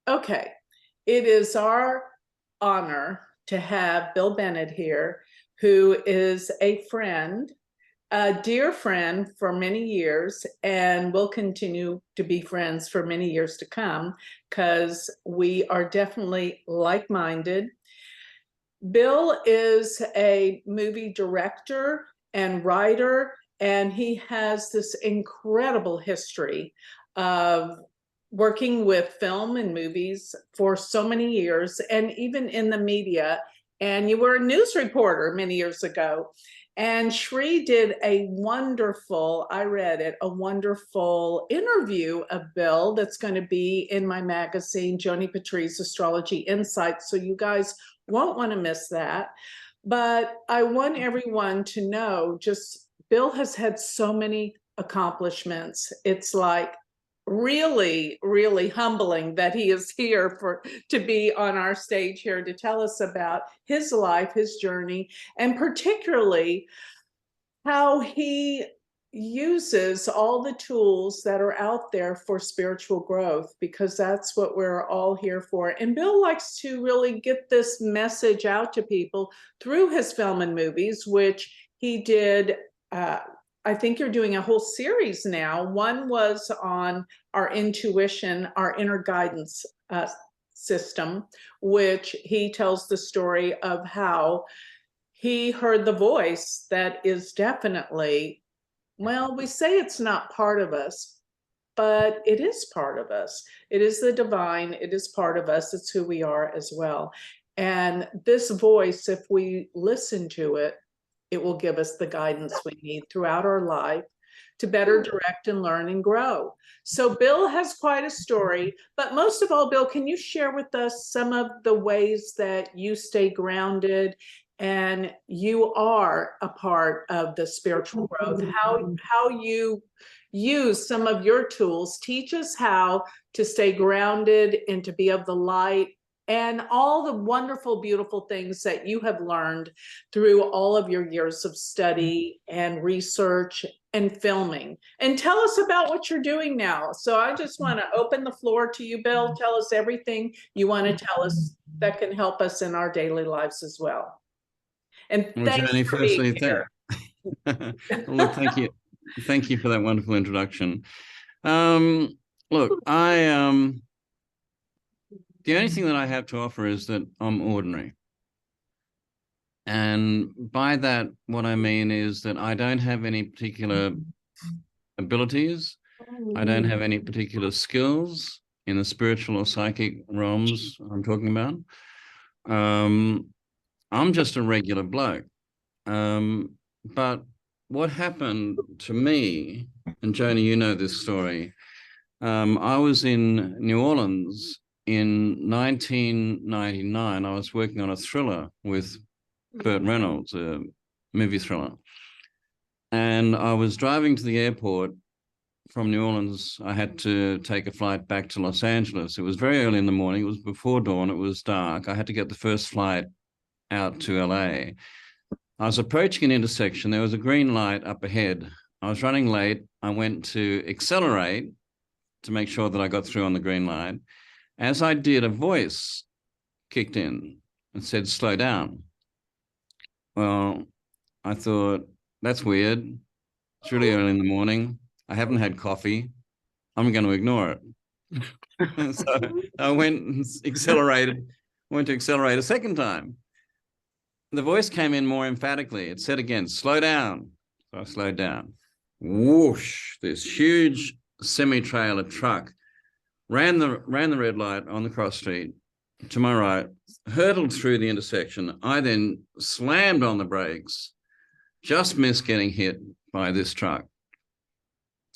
Okay, it is our honor to have Bill Bennett here, who is a friend, a dear friend for many years, and will continue to be friends for many years to come because we are definitely like-minded. Bill is a movie director and writer, and he has this incredible history of working with film and movies for so many years, and even in the media. And you were a news reporter many years ago. And Shri did a wonderful, I read it, a wonderful interview of Bill that's going to be in my magazine, Joni Patry's Astrology Insights. So you guys won't want to miss that. But I want everyone to know just Bill has had so many accomplishments. It's like really, really humbling that he is here to be on our stage here to tell us about his life, his journey, and particularly how he uses all the tools that are out there for spiritual growth, because that's what we're all here for. And Bill likes to really get this message out to people through his film and movies, which he did. I think you're doing a whole series now. One was on our intuition, our inner guidance system, which he tells the story of how he heard the voice that is definitely, well, we say it's not part of us, but it is part of us. It is the divine, it is part of us, it's who we are as well. And this voice, if we listen to it, it will give us the guidance we need throughout our life to better direct and learn and grow. So Bill has quite a story, but most of all, Bill, can you share with us some of the ways that you stay grounded and you are a part of the spiritual growth, how you use some of your tools? Teach us how to stay grounded and to be of the light, and all the wonderful, beautiful things that you have learned through all of your years of study and research and filming. And tell us about what you're doing now. So I just want to open the floor to you, Bill. Tell us everything you want to tell us that can help us in our daily lives as well. And Well, thanks Joni, for being firstly, here. well, look, thank you. Thank you for that wonderful introduction. Look, the only thing that I have to offer is that I'm ordinary. And by that, what I mean is that I don't have any particular abilities. I don't have any particular skills in the spiritual or psychic realms I'm talking about. I'm just a regular bloke. But what happened to me, and Joni, you know this story, I was in New Orleans in 1999. I was working on a thriller with Burt Reynolds, a movie thriller. And I was driving to the airport from New Orleans. I had to take a flight back to Los Angeles. It was very early in the morning. It was before dawn. It was dark. I had to get the first flight out to LA. I was approaching an intersection. There was a green light up ahead. I was running late. I went to accelerate to make sure that I got through on the green light. As I did, a voice kicked in and said, "Slow down." Well, I thought, that's weird. It's really early in the morning. I haven't had coffee. I'm going to ignore it. So I went and went to accelerate a second time. The voice came in more emphatically. It said again, "Slow down." So I slowed down. Whoosh, this huge semi-trailer truck ran the red light on the cross street to my right, hurtled through the intersection. I then slammed on the brakes, just missed getting hit by this truck.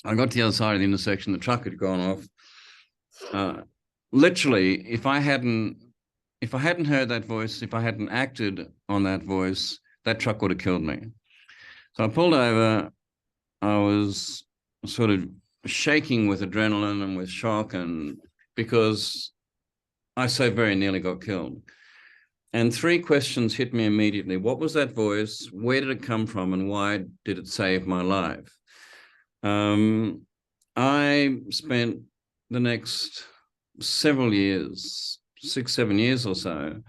I got to the other side of the intersection. The truck had gone off. Literally, if I hadn't heard that voice, if I hadn't acted on that voice, that truck would have killed me. So I pulled over. I was sort of shaking with adrenaline and with shock, and because I so very nearly got killed. And three questions hit me immediately. What was that voice? Where did it come from? And why did it save my life? I spent the next several years, 6, 7 years or so,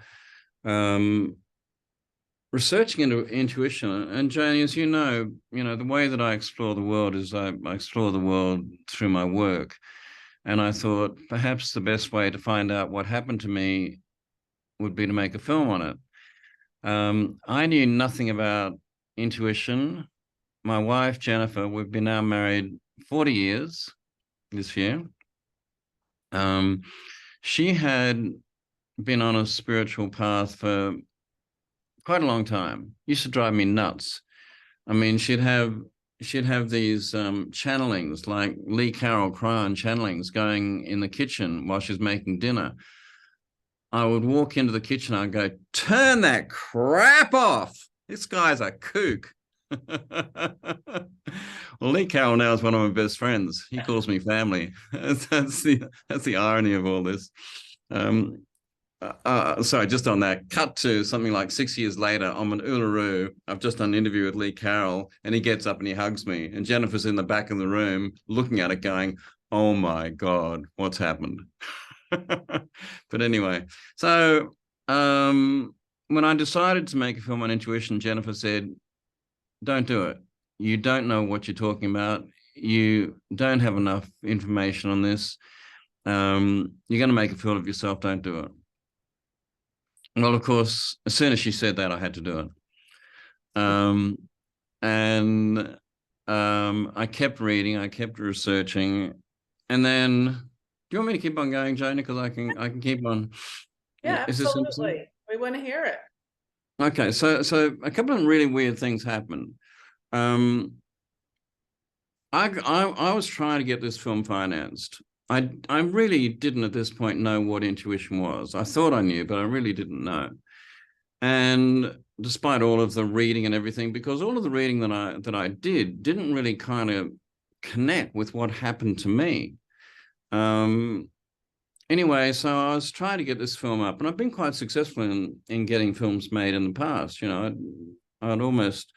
researching into intuition. And Joni, as you know, the way that I explore the world is I explore the world through my work. And I thought perhaps the best way to find out what happened to me would be to make a film on it. I knew nothing about intuition. My wife, Jennifer, we've been now married 40 years this year. She had been on a spiritual path for quite a long time. Used to drive me nuts. I mean, she'd have these channelings, like Lee Carroll Cryon channelings, going in the kitchen while she's making dinner. I would walk into the kitchen, I'd go, turn that crap off. This guy's a kook. Well, Lee Carroll now is one of my best friends. He calls me family. That's the irony of all this. Sorry, just on that, cut to something like 6 years later, I'm in Uluru. I've just done an interview with Lee Carroll, and he gets up and he hugs me. And Jennifer's in the back of the room looking at it going, oh my God, what's happened? But anyway, so when I decided to make a film on intuition, Jennifer said, don't do it. You don't know what you're talking about. You don't have enough information on this. You're going to make a fool of yourself. Don't do it. Well, of course, as soon as she said that, I had to do it. And I kept reading, I kept researching. And then, do you want me to keep on going, Joni? Because I can keep on. Yeah, Is this interesting? We want to hear it. Okay, so a couple of really weird things happened. I was trying to get this film financed. I really didn't at this point know what intuition was. I thought I knew, but I really didn't know. And despite all of the reading and everything, because all of the reading that I didn't really kind of connect with what happened to me. Anyway, so I was trying to get this film up, and I've been quite successful in getting films made in the past. I'd almost,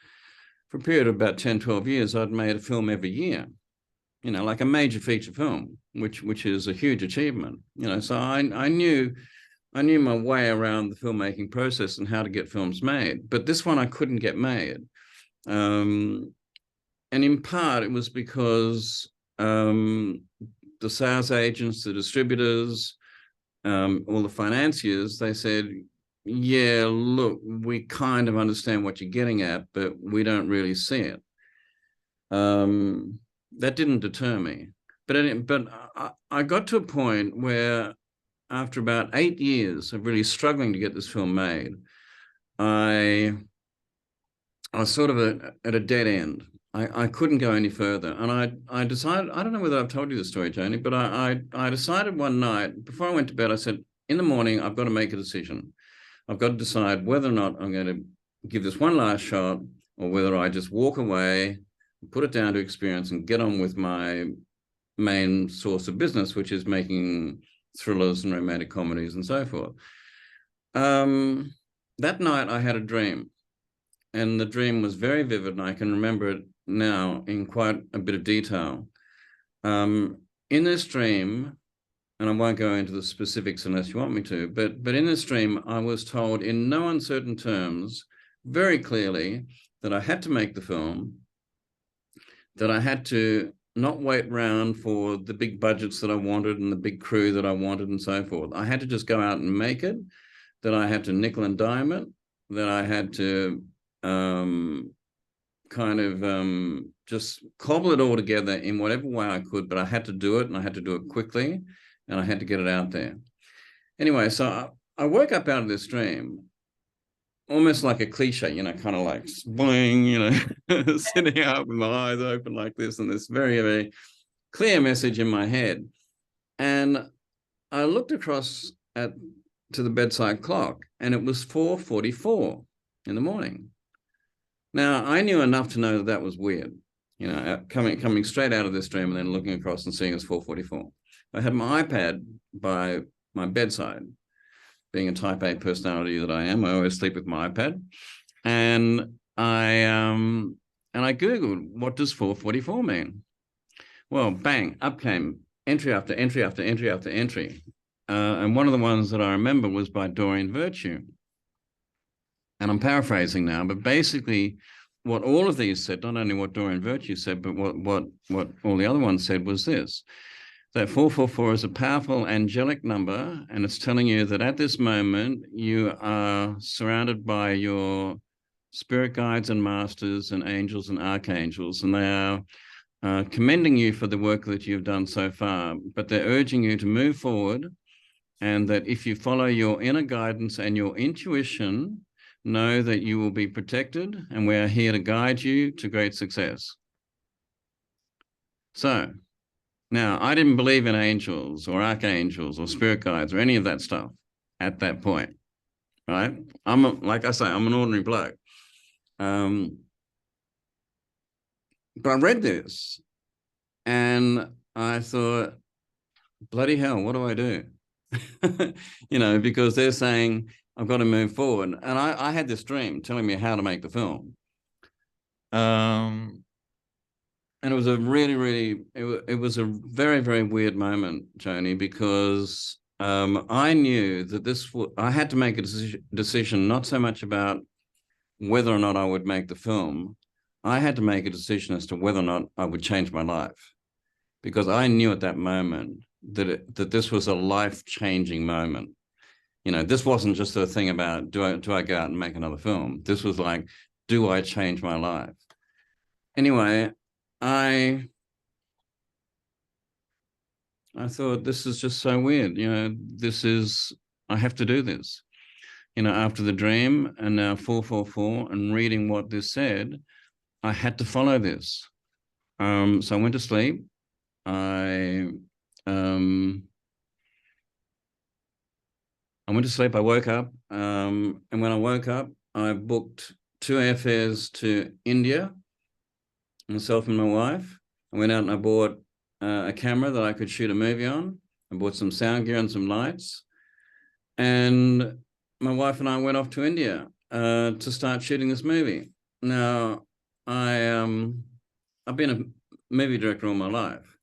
for a period of about 10, 12 years, I'd made a film every year, like a major feature film, which is a huge achievement. So I knew my way around the filmmaking process and how to get films made. But this one I couldn't get made. And in part, it was because the sales agents, the distributors, all the financiers, they said, yeah, look, we kind of understand what you're getting at, but we don't really see it. That didn't deter me. But I got to a point where, after about 8 years of really struggling to get this film made, I was sort of at a dead end. I couldn't go any further. And I decided, I don't know whether I've told you the story, Joni, but I decided one night, before I went to bed, I said, in the morning, I've got to make a decision. I've got to decide whether or not I'm going to give this one last shot, or whether I just walk away, put it down to experience, and get on with my main source of business, which is making thrillers and romantic comedies and so forth. That night I had a dream, and the dream was very vivid, and I can remember it now in quite a bit of detail. In this dream, and I won't go into the specifics unless you want me to, but in this dream, I was told in no uncertain terms, very clearly, that I had to make the film, that I had to not wait around for the big budgets that I wanted and the big crew that I wanted and so forth. I had to just go out and make it, that I had to nickel and dime it, that I had to just cobble it all together in whatever way I could, but I had to do it, and I had to do it quickly, and I had to get it out there. Anyway, so I woke up out of this dream, almost like a cliche, kind of like boing, sitting up with my eyes open like this, and this very, very clear message in my head. And I looked across to the bedside clock, and it was 4:44 in the morning. Now, I knew enough to know that was weird, coming straight out of this dream and then looking across and seeing it's 4:44. I had my iPad by my bedside. Being a type A personality that I am, I always sleep with my iPad. And I Googled, what does 4:44 mean? Well, bang, up came entry after entry after entry after entry. and one of the ones that I remember was by Doreen Virtue. And I'm paraphrasing now, but basically what all of these said, not only what Doreen Virtue said, but what all the other ones said was this, that 444 is a powerful angelic number, and it's telling you that at this moment you are surrounded by your spirit guides and masters and angels and archangels, and they are commending you for the work that you've done so far, but they're urging you to move forward, and that if you follow your inner guidance and your intuition, know that you will be protected, and we are here to guide you to great success. So now, I didn't believe in angels or archangels or spirit guides or any of that stuff at that point, right? Like I say, I'm an ordinary bloke. But I read this and I thought, bloody hell, what do I do? Because they're saying I've got to move forward. And I had this dream telling me how to make the film. And it was a it was a very, very weird moment, Joni, because I knew that I had to make a decision, not so much about whether or not I would make the film. I had to make a decision as to whether or not I would change my life, because I knew at that moment that this was a life-changing moment. This wasn't just a thing about do I go out and make another film. This was like, do I change my life? Anyway, I thought, this is just so weird. I have to do this. After the dream and now 444 and reading what this said, I had to follow this. So I went to sleep. I went to sleep. I woke up. And when I woke up, I booked 2 airfares to India, myself and my wife. I went out and I bought a camera that I could shoot a movie on. I bought some sound gear and some lights. And my wife and I went off to India to start shooting this movie. Now, I've been a movie director all my life.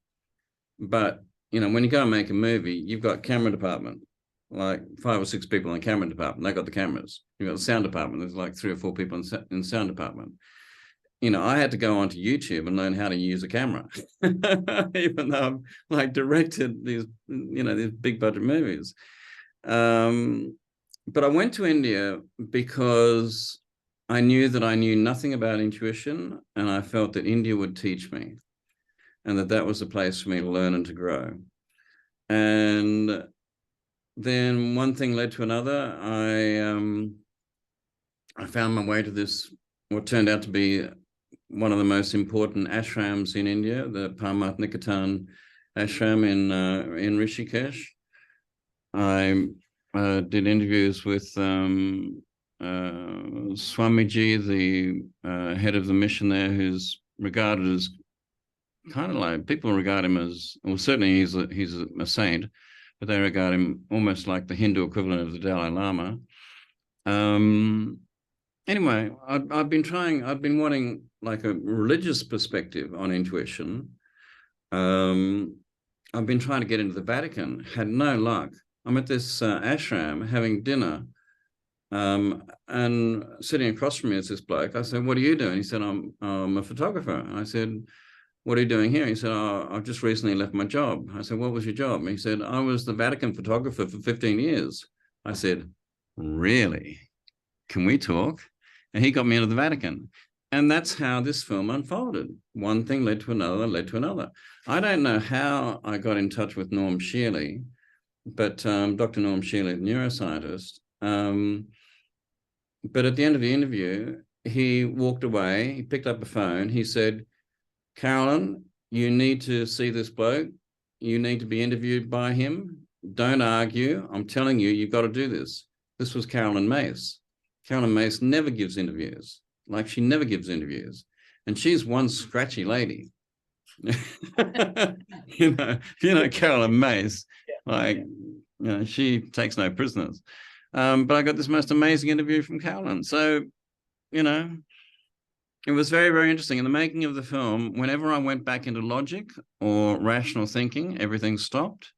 But, when you go and make a movie, you've got camera department, like 5 or 6 people in the camera department. They got the cameras. You've got the sound department. There's like 3 or 4 people in sound department. I had to go onto YouTube and learn how to use a camera, even though I've like directed these big budget movies. But I went to India because I knew that I knew nothing about intuition, and I felt that India would teach me, and that was a place for me to learn and to grow. And then one thing led to another. I found my way to this, what turned out to be one of the most important ashrams in India, the Parmat Nikatan ashram in Rishikesh. I did interviews with Swamiji, the head of the mission there, who's regarded as kind of like, people regard him as, well, certainly he's a saint, but they regard him almost like the Hindu equivalent of the Dalai Lama. Anyway, I've been wanting like a religious perspective on intuition. I've been trying to get into the Vatican, had no luck. I'm at this ashram having dinner, and sitting across from me is this bloke. I said, "What are you doing?" He said, I'm a photographer. And I said, "What are you doing here?" He said, "Oh, I've just recently left my job." I said, "What was your job?" And he said, "I was the Vatican photographer for 15 years. I said, "Really? Can we talk?" And he got me into the Vatican. And that's how this film unfolded. One thing led to another, led to another. I don't know how I got in touch with Norm Shearley, but Dr. Norm Shearley, neuroscientist. But at the end of the interview, he walked away, he picked up a phone, he said, "Carolyn, you need to see this bloke. You need to be interviewed by him. Don't argue. I'm telling you, you've got to do this." This was Carolyn Mace. Carolyn Mace never gives interviews. Like, she never gives interviews. And she's one scratchy lady. Carolyn Mace, like, she takes no prisoners. But I got this most amazing interview from Carolyn. So, it was very, very interesting. In the making of the film, whenever I went back into logic or rational thinking, everything stopped.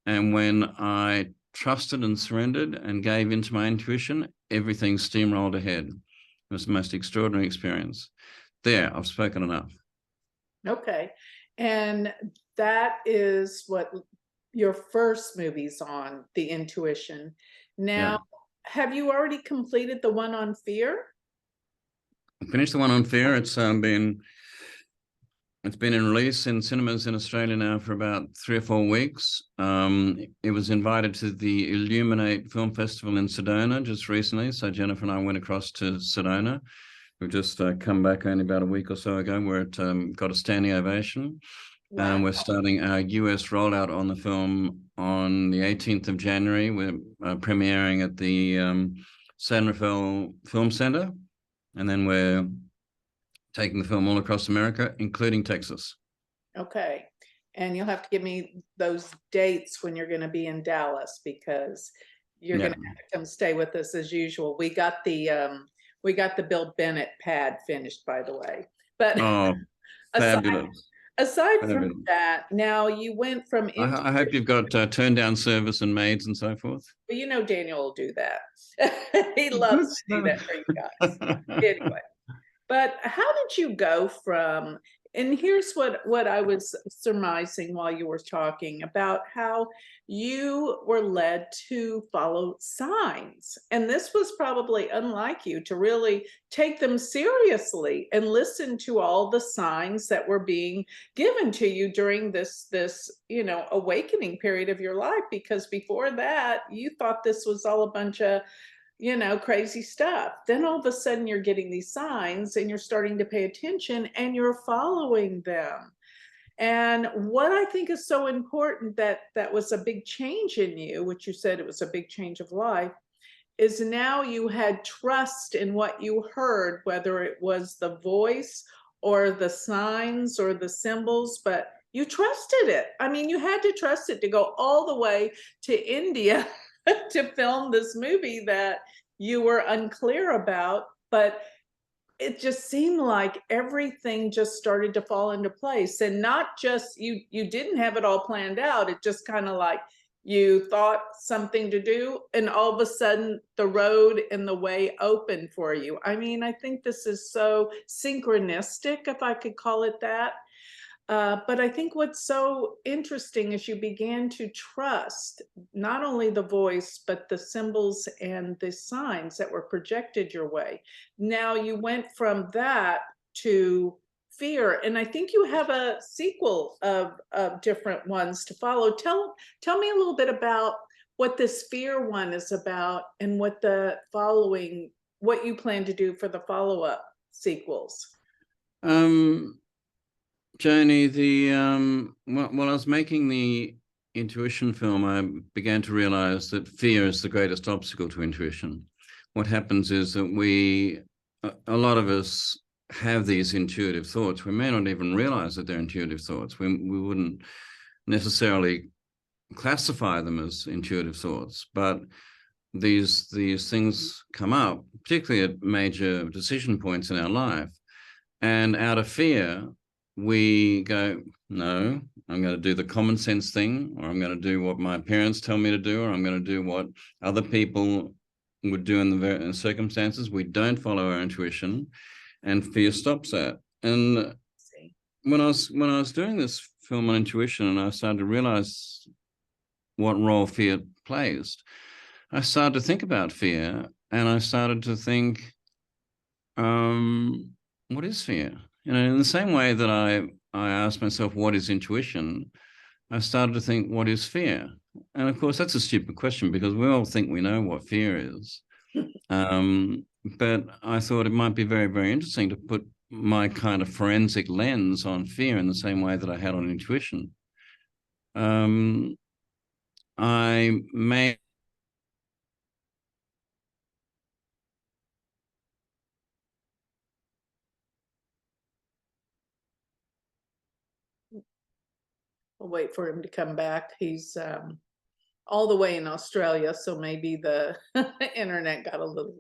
And when I trusted and surrendered and gave into my intuition, everything steamrolled ahead. It was the most extraordinary experience. There, I've spoken enough. Okay. And that is what your first movie's on, The Intuition. Now, Yeah. have you already completed the one on fear? I finished the one on fear. It's been in release in cinemas in Australia now for about 3 or 4 weeks. It was invited to the Illuminate Film Festival in Sedona just recently. So Jennifer and I went across to Sedona. We've just come back only about a week or so ago, where it got a standing ovation. Wow. We're starting our US rollout on the film on the 18th of January. We're premiering at the San Rafael Film Center, and then we're taking the film all across America, including Texas. Okay. And you'll have to give me those dates when you're going to be in Dallas, because you're going to have to come stay with us as usual. We got the Bill Bennett pad finished, by the way. But Oh, fabulous. aside from Fabulous. that, now you went from I hope you've got turn down service and maids and so forth. well, you know, Daniel will do that. He loves to do that for you guys. Anyway, but how did you go from, and here's what I was surmising while you were talking about how you were led to follow signs. And this was probably unlike you to really take them seriously and listen to all the signs that were being given to you during this awakening period of your life, because before that you thought this was all a bunch of crazy stuff. Then all of a sudden you're getting these signs and you're starting to pay attention and you're following them. And what I think is so important, that was a big change in you, which you said it was a big change of life, is now you had trust in what you heard, whether it was the voice or the signs or the symbols, but you trusted it. I mean, you had to trust it to go all the way to India to film this movie that you were unclear about, but it just seemed like everything just started to fall into place. And not just you didn't have it all planned out. It just kind of like you thought something to do and all of a sudden the road and the way opened for you. I mean, I think this is so synchronistic, if I could call it that. But I think what's so interesting is you began to trust not only the voice, but the symbols and the signs that were projected your way. Now you went from that to fear, and I think you have a sequel of different ones to follow. Tell me a little bit about what this fear one is about and what you plan to do for the follow-up sequels. Joni, while I was making the intuition film, I began to realize that fear is the greatest obstacle to intuition. What happens is that a lot of us have these intuitive thoughts. We may not even realize that they're intuitive thoughts. We wouldn't necessarily classify them as intuitive thoughts, but these things come up, particularly at major decision points in our life. And out of fear, we go, no, I'm going to do the common sense thing, or I'm going to do what my parents tell me to do, or I'm going to do what other people would do in the circumstances. We don't follow our intuition, and fear stops that. And when I was doing this film on intuition, and I started to realize what role fear plays, I started to think about fear, and I started to think, what is fear? In the same way that I asked myself, what is intuition? I started to think, what is fear? And of course, that's a stupid question because we all think we know what fear is. But I thought it might be very, very interesting to put my kind of forensic lens on fear in the same way that I had on intuition. I may We'll wait for him to come back. He's all the way in Australia, so maybe the internet got a little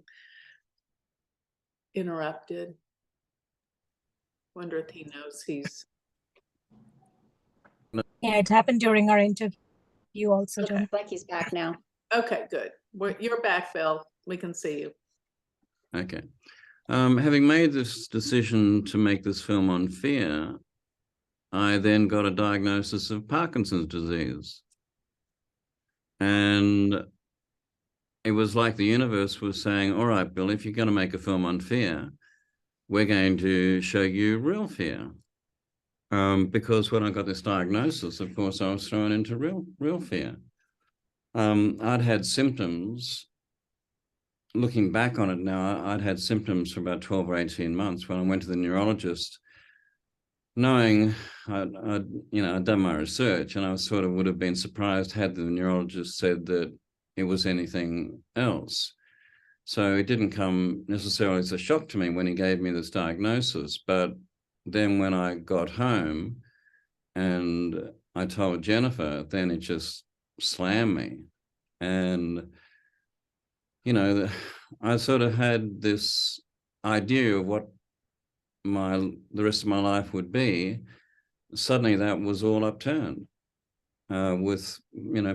interrupted. Wonder if he knows he's. Yeah, it happened during our interview. You also, Okay. Joni. Like he's back now. Okay, good. You're back, Bill. We can see you. Okay. Having made this decision to make this film on fear, I then got a diagnosis of Parkinson's disease. And it was like the universe was saying, all right, Bill, if you're going to make a film on fear, we're going to show you real fear. Because when I got this diagnosis, of course, I was thrown into real fear. I'd had symptoms. Looking back on it now, I'd had symptoms for about 12 or 18 months when I went to the neurologist, knowing I'd done my research, and I sort of would have been surprised had the neurologist said that it was anything else. So it didn't come necessarily as a shock to me when he gave me this diagnosis. But then when I got home and I told Jennifer, then it just slammed me. And, I sort of had this idea of what the rest of my life would be. Suddenly that was all upturned. With,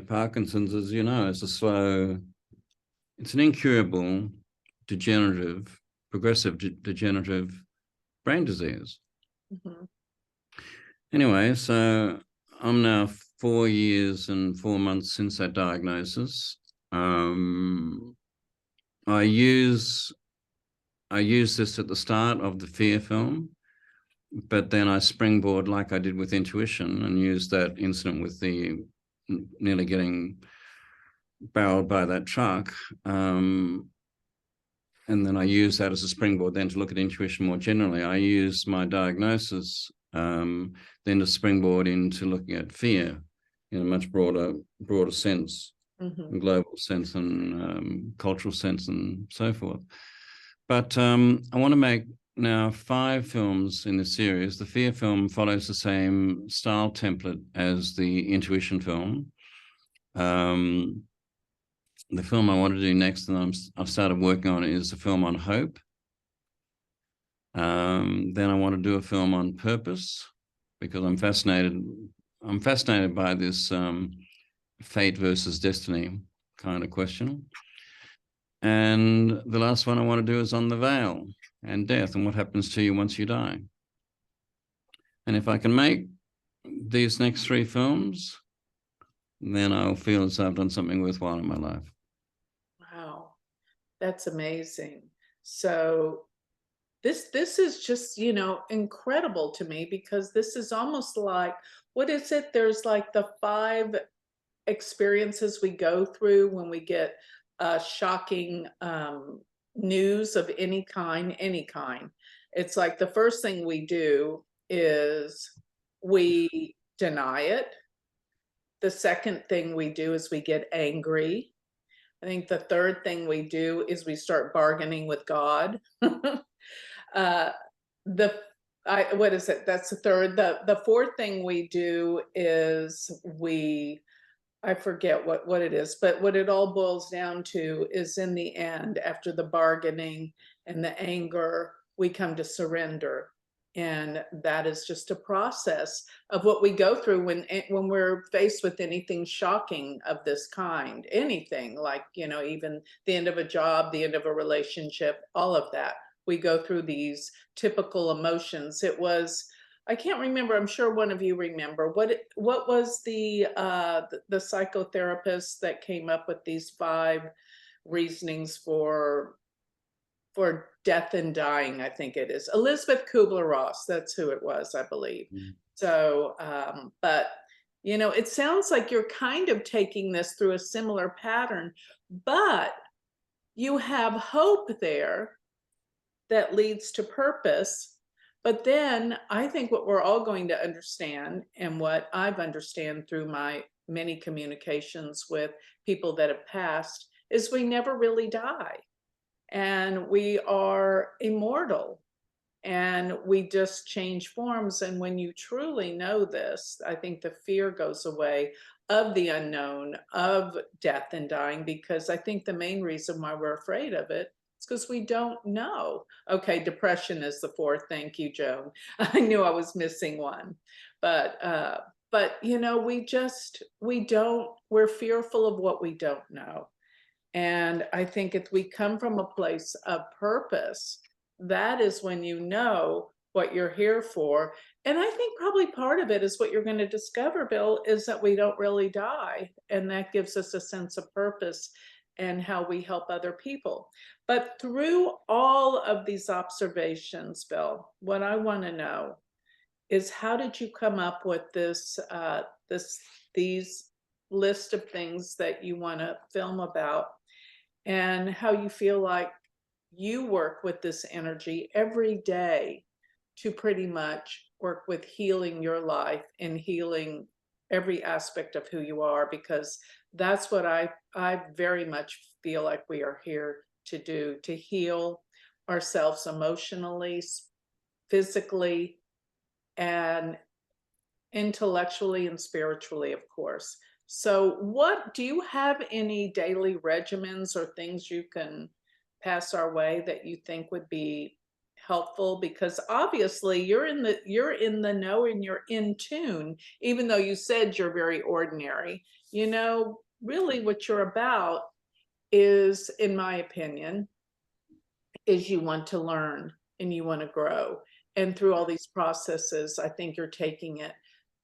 Parkinson's, as you know, it's an incurable, progressive degenerative brain disease. Mhm. Anyway, so I'm now 4 years and 4 months since that diagnosis. I use this at the start of the fear film, but then I springboard like I did with intuition and use that incident with the nearly getting barreled by that truck. And then I use that as a springboard then to look at intuition more generally. I use my diagnosis then to springboard into looking at fear in a much broader sense, global sense and cultural sense and so forth. But I want to make now 5 films in the series. The fear film follows the same style template as the intuition film. The film I want to do next, and I've started working on it, is a film on hope. Then I want to do a film on purpose, because I'm fascinated by this fate versus destiny kind of question. And the last one I want to do is on the veil and death and what happens to you once you die. And if I can make these next 3 films, then I'll feel as though I've done something worthwhile in my life. Wow, that's amazing. So this is just, incredible to me, because this is almost like, what is it? There's like the 5 experiences we go through when we get shocking news of any kind. It's like the first thing we do is we deny it. The second thing we do is we get angry. I think the third thing we do is we start bargaining with God. What is it? That's the third. The fourth thing we do is I forget what it is, but what it all boils down to is, in the end, after the bargaining and the anger, we come to surrender. And that is just a process of what we go through when we're faced with anything shocking of this kind. Anything like, even the end of a job, the end of a relationship, all of that. We go through these typical emotions. I can't remember. I'm sure one of you remember what was the psychotherapist that came up with these 5 reasonings for death and dying. I think it is Elizabeth Kubler-Ross. That's who it was, I believe. So, but it sounds like you're kind of taking this through a similar pattern, but you have hope there that leads to purpose. But then I think what we're all going to understand, and what I've understand through my many communications with people that have passed, is we never really die. And we are immortal. And we just change forms. And when you truly know this, I think the fear goes away of the unknown, of death and dying, because I think the main reason why we're afraid of it, it's because we don't know. Okay, depression is the 4th. Thank you, Joan. I knew I was missing one. But but we're fearful of what we don't know. And I think if we come from a place of purpose, that is when you know what you're here for. And I think probably part of it is what you're going to discover, Bill, is that we don't really die. And that gives us a sense of purpose and how we help other people. But through all of these observations, Bill, what I want to know is how did you come up with these list of things that you want to film about, and how you feel like you work with this energy every day to pretty much work with healing your life and healing every aspect of who you are, because that's what I very much feel like we are here to do, to heal ourselves emotionally, physically, and intellectually and spiritually, of course. So what do you have any daily regimens or things you can pass our way that you think would be helpful? Because obviously you're in the know and you're in tune, even though you said you're very ordinary. Really what you're about is, in my opinion, is you want to learn and you want to grow. And through all these processes, I think you're taking it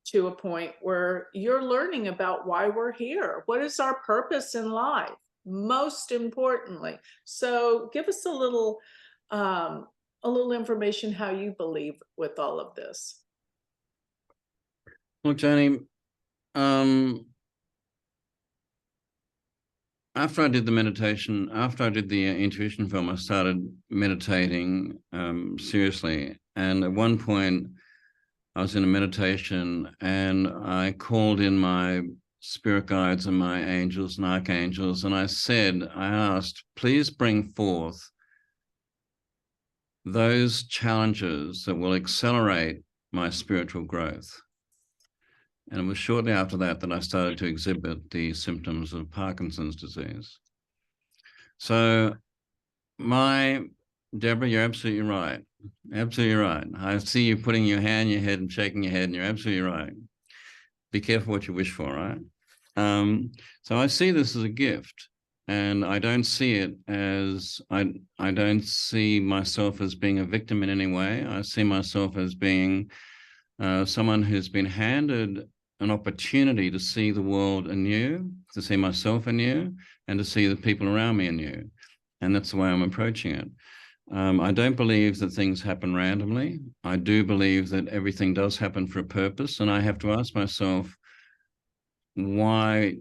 to a point where you're learning about why we're here. What is our purpose in life? Most importantly. So give us a little information how you believe with all of this. Well, Joni, after I did the meditation, after I did the intuition film, I started meditating seriously. And at one point, I was in a meditation and I called in my spirit guides and my angels and archangels. And I asked, please bring forth those challenges that will accelerate my spiritual growth. And it was shortly after that I started to exhibit the symptoms of Parkinson's disease. So Deborah, you're absolutely right. Absolutely right. I see you putting your hand in your head and shaking your head, and you're absolutely right. Be careful what you wish for, right? So I see this as a gift, and I don't see it as, I don't see myself as being a victim in any way. I see myself as being someone who's been handed an opportunity to see the world anew, to see myself anew, and to see the people around me anew. And that's the way I'm approaching it. I don't believe that things happen randomly. I do believe that everything does happen for a purpose. And I have to ask myself, why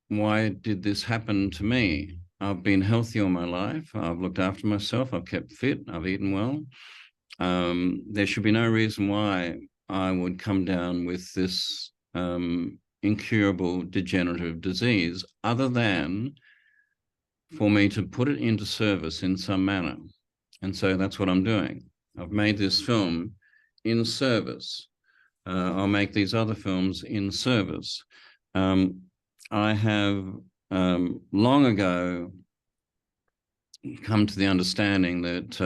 did this happen to me? I've been healthy all my life. I've looked after myself. I've kept fit. I've eaten well. There should be no reason why I would come down with this incurable degenerative disease, other than for me to put it into service in some manner. And so that's what I'm doing. I've made this film in service. I'll make these other films in service. I have long ago come to the understanding that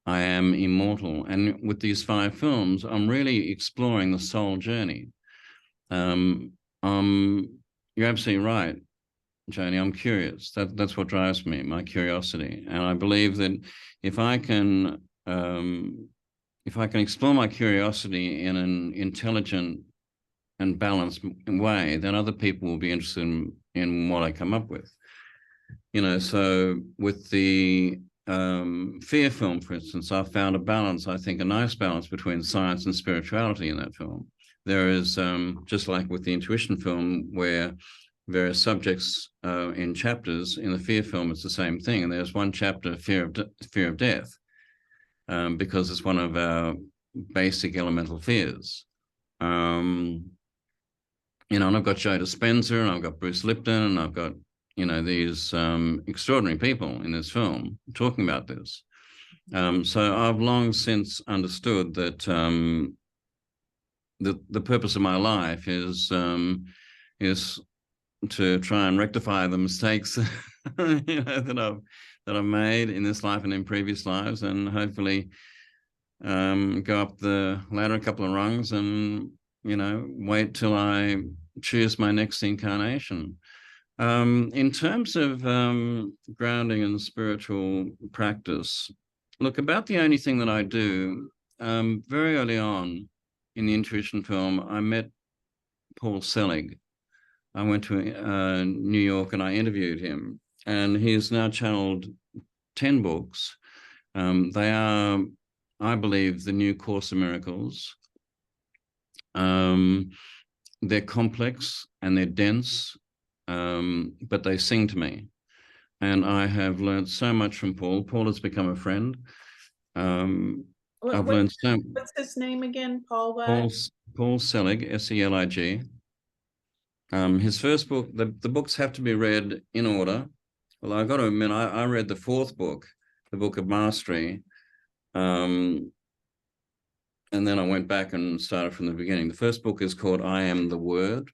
I am immortal. And with these 5 films, I'm really exploring the soul journey. You're absolutely right, Joni. I'm curious. That's what drives me, my curiosity. And I believe that if I can explore my curiosity in an intelligent and balanced way, then other people will be interested in what I come up with. So with the fear film, for instance, I found a balance, I think a nice balance between science and spirituality in that film. There is, just like with the intuition film, where various subjects in chapters, in the fear film, it's the same thing. And there's one chapter, fear of death, because it's one of our basic elemental fears. And I've got Joe Dispenza, and I've got Bruce Lipton, and I've got, these extraordinary people in this film talking about this. So I've long since understood that the purpose of my life is to try and rectify the mistakes that I've made in this life and in previous lives, and hopefully go up the ladder a couple of rungs and wait till I choose my next incarnation. In terms of grounding and spiritual practice, look, about the only thing that I do, very early on in the intuition film, I met Paul Selig. I went to New York and I interviewed him, and he's now channeled 10 books. They are, I believe, the new Course in Miracles. They're complex and they're dense, but they sing to me. And I have learned so much from Paul. Paul has become a friend. I've learned so. What's his name again? Paul what? Paul Selig, Selig. His first book, the books have to be read in order. Well, I got to admit, I read the fourth book, the Book of Mastery, and then I went back and started from the beginning. The first book is called I Am the Word,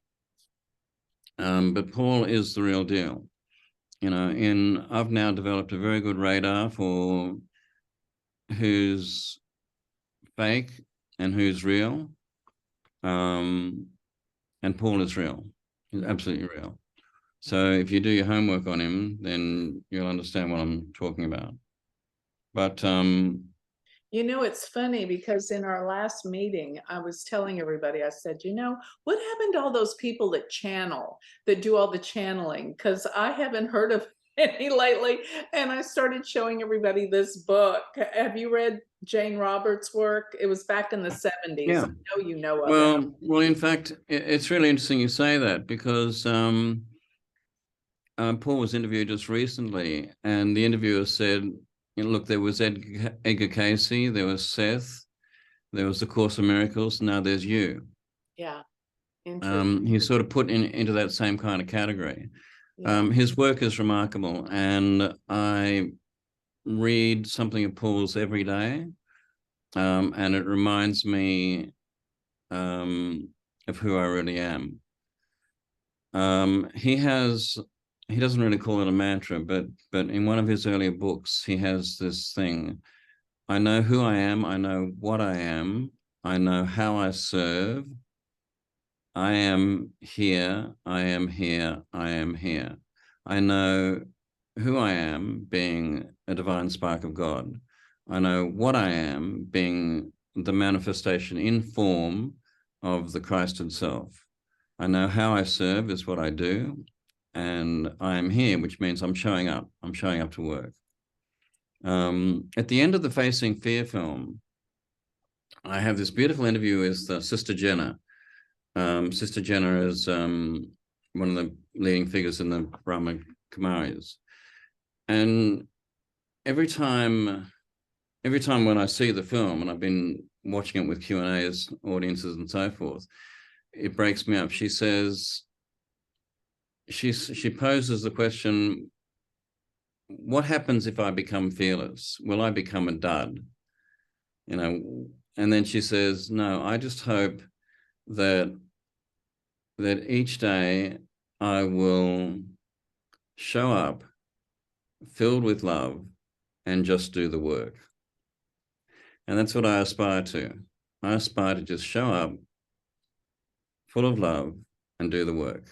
but Paul is the real deal. I've now developed a very good radar for who's fake and who's real, and Paul is real. He's absolutely real. So if you do your homework on him, then you'll understand what I'm talking about. But it's funny because in our last meeting, I was telling everybody, I said, what happened to all those people that channel, that do all the channeling? Because I haven't heard of any lately. And I started showing everybody this book. Have you read Jane Roberts' work? It was back in the 70s. yeah. I know you know of it. Well, in fact, it's really interesting you say that, because Paul was interviewed just recently, and the interviewer said, look, there was Edgar Casey, there was Seth, there was the Course of Miracles, now there's you. Yeah, interesting. He's sort of put into that same kind of category. Yeah. His work is remarkable, and I read something of Paul's every day, and it reminds me of who I really am. He doesn't really call it a mantra, but in one of his earlier books, he has this thing: I know who I am, I know what I am, I know how I serve, I am here, I am here, I am here. I know who I am, being a divine spark of God. I know what I am, being the manifestation in form of the Christ himself. I know how I serve is what I do, and I am here, which means I'm showing up. I'm showing up to work. At the end of the Facing Fear film, I have this beautiful interview with Sister Jenna. Sister Jenna is one of the leading figures in the Brahma Kumaris. And every time when I see the film, and I've been watching it with Q&As, audiences and so forth, it breaks me up. She says, she poses the question, what happens if I become fearless? Will I become a dud? And then she says, no, I just hope that each day I will show up filled with love and just do the work. And that's what I aspire to. I aspire to just show up full of love and do the work.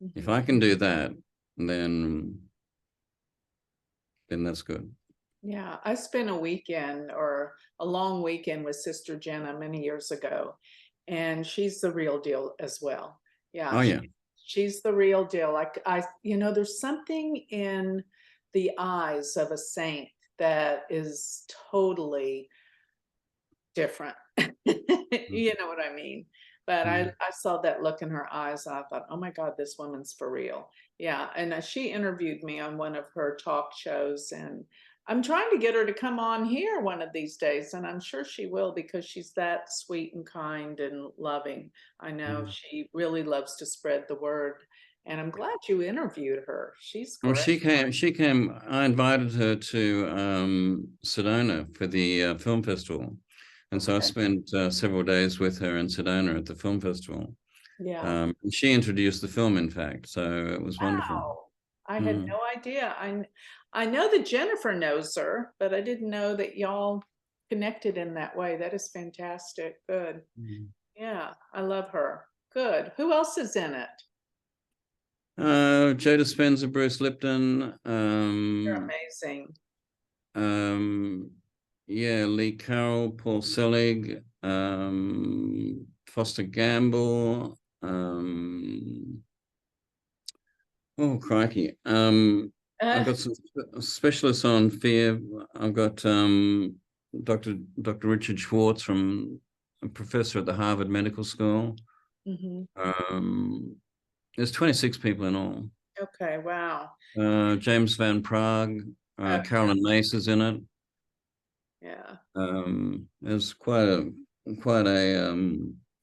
Mm-hmm. If I can do that, then that's good. Yeah, I spent a weekend or a long weekend with Sister Jenna many years ago, and she's the real deal as well. Yeah. Oh, yeah. She's the real deal. Like there's something in the eyes of a saint that is totally different. You know what I mean? But I saw that look in her eyes, and I thought, oh my God, this woman's for real. Yeah. And she interviewed me on one of her talk shows, and I'm trying to get her to come on here one of these days, and I'm sure she will, because she's that sweet and kind and loving. I know she really loves to spread the word, and I'm glad you interviewed her. She's great. Well, she came. I invited her to Sedona for the film festival, and so I spent several days with her in Sedona at the film festival. Yeah. She introduced the film, in fact, so it was wonderful. I had no idea. I know that Jennifer knows her, but I didn't know that y'all connected in that way. That is fantastic. Good. Yeah, I love her. Good. Who else is in it? Joe Dispenza, Bruce Lipton, You're amazing. um, yeah, Lee Carroll, Paul Selig, Foster Gamble, oh crikey. I've got some specialists on fear. I've got Dr. Richard Schwartz, from a professor at the Harvard Medical School. Mhm. There's 26 people in all. Okay, wow. James Van Prague, Uh, Carolyn Mace is in it. yeah, There's quite a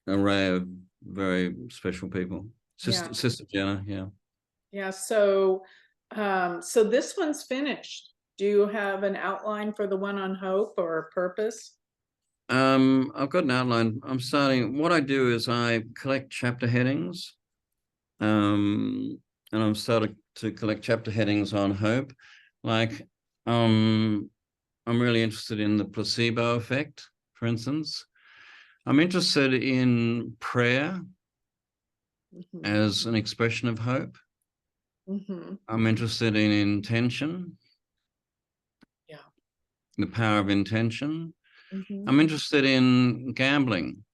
array of very special people. yeah, Sister Jenna, yeah. yeah. So this one's finished. Do you have an outline for the one on hope or purpose? I've got an outline. I'm starting. What I do is I collect chapter headings, and I'm starting to collect chapter headings on hope. Like, I'm really interested in the placebo effect, for instance. I'm interested in prayer Mhm. as an expression of hope. Mhm. I'm interested in intention, Yeah. the power of intention. Mhm. I'm interested in gambling,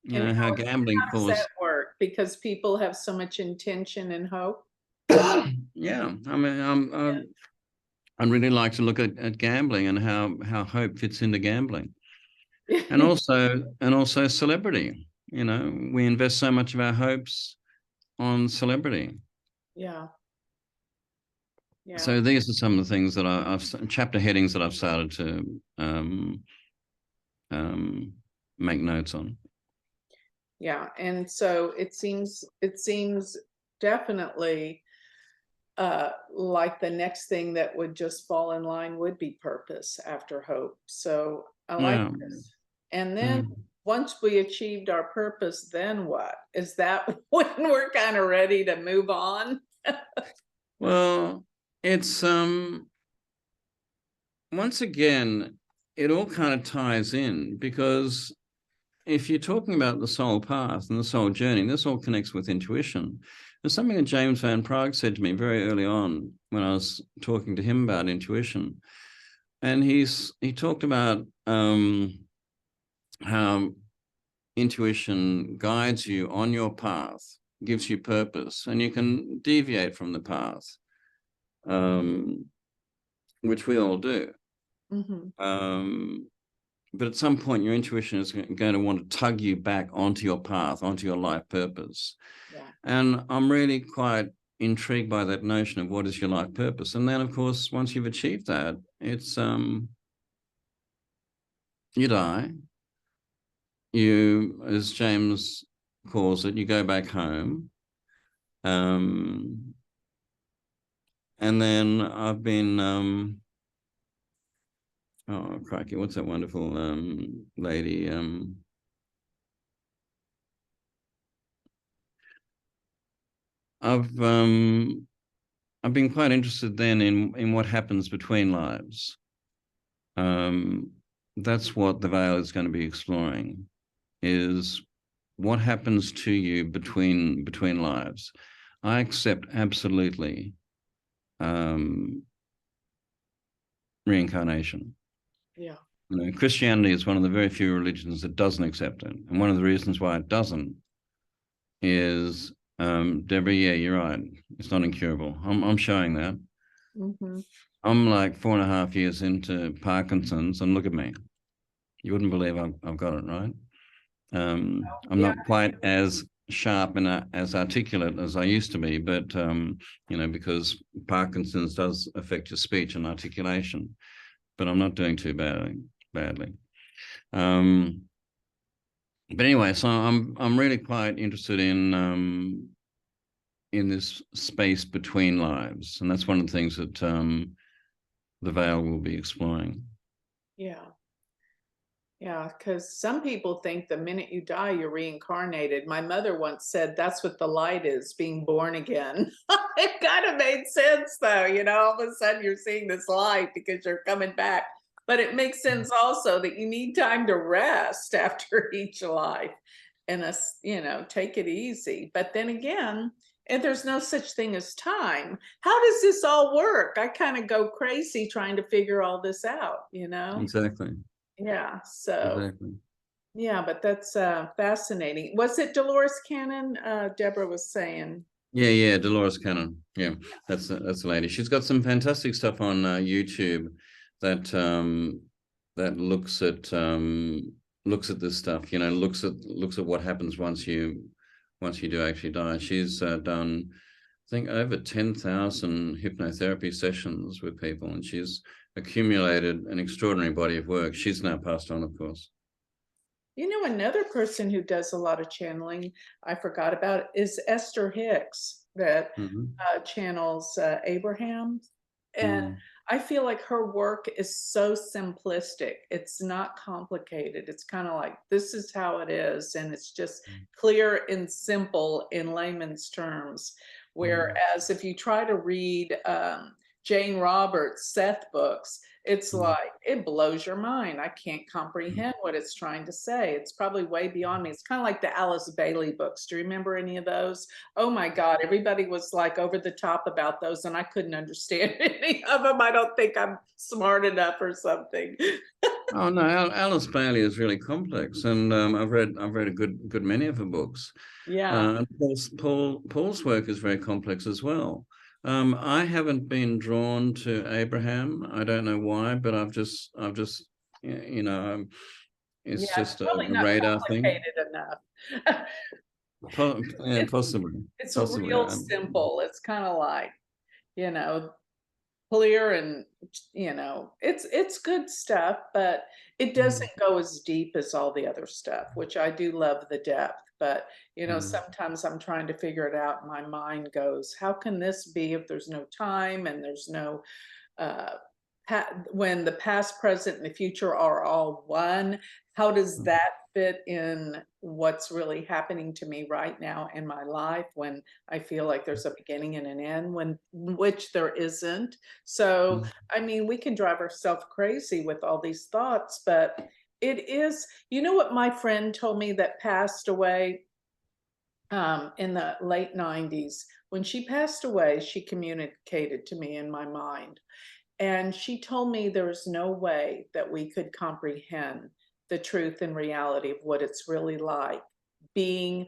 And how how gambling does that falls. work? Because people have so much intention and hope. Yeah, I mean, I'd really like to look at gambling and how hope fits into gambling. And also celebrity. We invest so much of our hopes on celebrity. Yeah, yeah, So these are some of the things that I've chapter headings that I've started to um, make notes on. yeah. And so it seems definitely like the next thing that would just fall in line would be purpose after hope. So I like Yeah. this. And then Mm. once we achieved our purpose, then what? Is that when we're kind of ready to move on? Well, it's once again, it all kind of ties in, because if you're talking about the soul path and the soul journey, this all connects with intuition. There's something that James Van Prague said to me very early on when I was talking to him about intuition. And he talked about how intuition guides you on your path, gives you purpose, and you can deviate from the path, um, which we all do. Hmm. But at some point, your intuition is going to want to tug you back onto your path, onto your life purpose. Yeah. And I'm really quite intrigued by that notion of what is your life purpose. And then, of course, once you've achieved that, it's you die. You, as James calls it, you go back home. Um, and then I've been oh crikey, what's that wonderful lady? I've um I've been quite interested then in what happens between lives. Um, that's what the veil is going to be exploring, is what happens to you between lives. I accept absolutely um, reincarnation. Yeah. Christianity is one of the very few religions that doesn't accept it, and one of the reasons why it doesn't is, Deborah, yeah, you're right. It's not incurable. I'm showing that. Hmm. I'm like 4.5 years into Parkinson's, and look at me. You wouldn't believe I've got it, right? I'm Yeah. not quite as sharp and as articulate as I used to be, but because Parkinson's does affect your speech and articulation, but I'm not doing too badly. Um, but anyway, so I'm really quite interested in this space between lives, and that's one of the things that the veil will be exploring. Yeah. Yeah, because some people think the minute you die, you're reincarnated. My mother once said that's what the light is, being born again. It kind of made sense, though. All of a sudden you're seeing this light because you're coming back But it makes sense also that you need time to rest after each life and take it easy. But then again, and there's no such thing as time. How does this all work? I kind of go crazy trying to figure all this out. Exactly. Yeah. So Exactly. yeah, but that's fascinating. Was it Dolores Cannon? Deborah was saying. Yeah, Dolores Cannon. Yeah, that's the lady. She's got some fantastic stuff on YouTube that that looks at this stuff. Looks at what happens once you do actually die. She's done, I think, over 10,000 hypnotherapy sessions with people, and she's accumulated an extraordinary body of work. She's now passed on, of course. Another person who does a lot of channeling, I forgot about, is Esther Hicks, that Mm-hmm. channels Abraham. And Mm. I feel like her work is so simplistic. It's not complicated. It's kind of like, this is how it is. And it's just clear and simple in layman's terms. Mm. Whereas if you try to read Jane Roberts' Seth books, it's Mm. like, it blows your mind. I can't Mm. comprehend what it's trying to say. It's probably way beyond me. It's kind of like the Alice Bailey books. Do you remember any of those? Oh my God, everybody was like over the top about those, and I couldn't understand any of them. I don't think I'm smart enough or something. Oh no, Alice Bailey is really complex, and I've read a good many of her books. Yeah. And Paul's work is very complex as well. I haven't been drawn to Abraham. I don't know why, but I've just it's Yeah, it's just probably a not radar thing. complicated enough. Yeah, It's it's possibly. real simple. It's kind of like, you know, clear and it's good stuff, but it Mm. doesn't go as deep as all the other stuff, which I do love the depth. But Mm. sometimes I'm trying to figure it out, and my mind goes, how can this be if there's no time and there's no uh, when the past, present, and the future are all one? How does Mm. that fit in what's really happening to me right now in my life when I feel like there's a beginning and an end, when which there isn't? So, Mm. I mean, we can drive ourselves crazy with all these thoughts, but it is, what my friend told me that passed away in the late 90s. When she passed away, she communicated to me in my mind. And she told me there was no way that we could comprehend the truth and reality of what it's really like being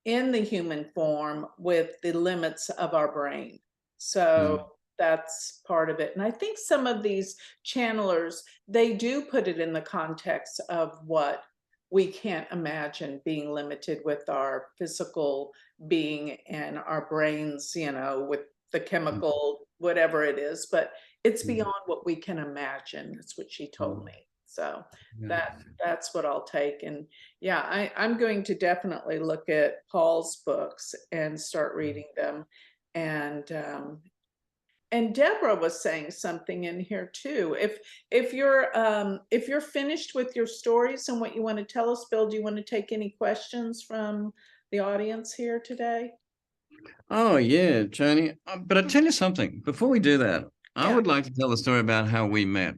in the human form with the limits of our brain. So Mm. that's part of it. And I think some of these channelers, they do put it in the context of what we can't imagine being limited with our physical being and our brains, with the Mm. chemical, whatever it is. But it's Mm. beyond what we can imagine. That's what she told Mm. me. So Yeah. that's what I'll take. And yeah, I'm going to definitely look at Paul's books and start reading them. And Deborah was saying something in here too. If you're finished with your stories and what you want to tell us, Bill, do you want to take any questions from the audience here today? Oh yeah, Joni. But I tell you something. Before we do that, I Yeah. would like to tell the story about how we met.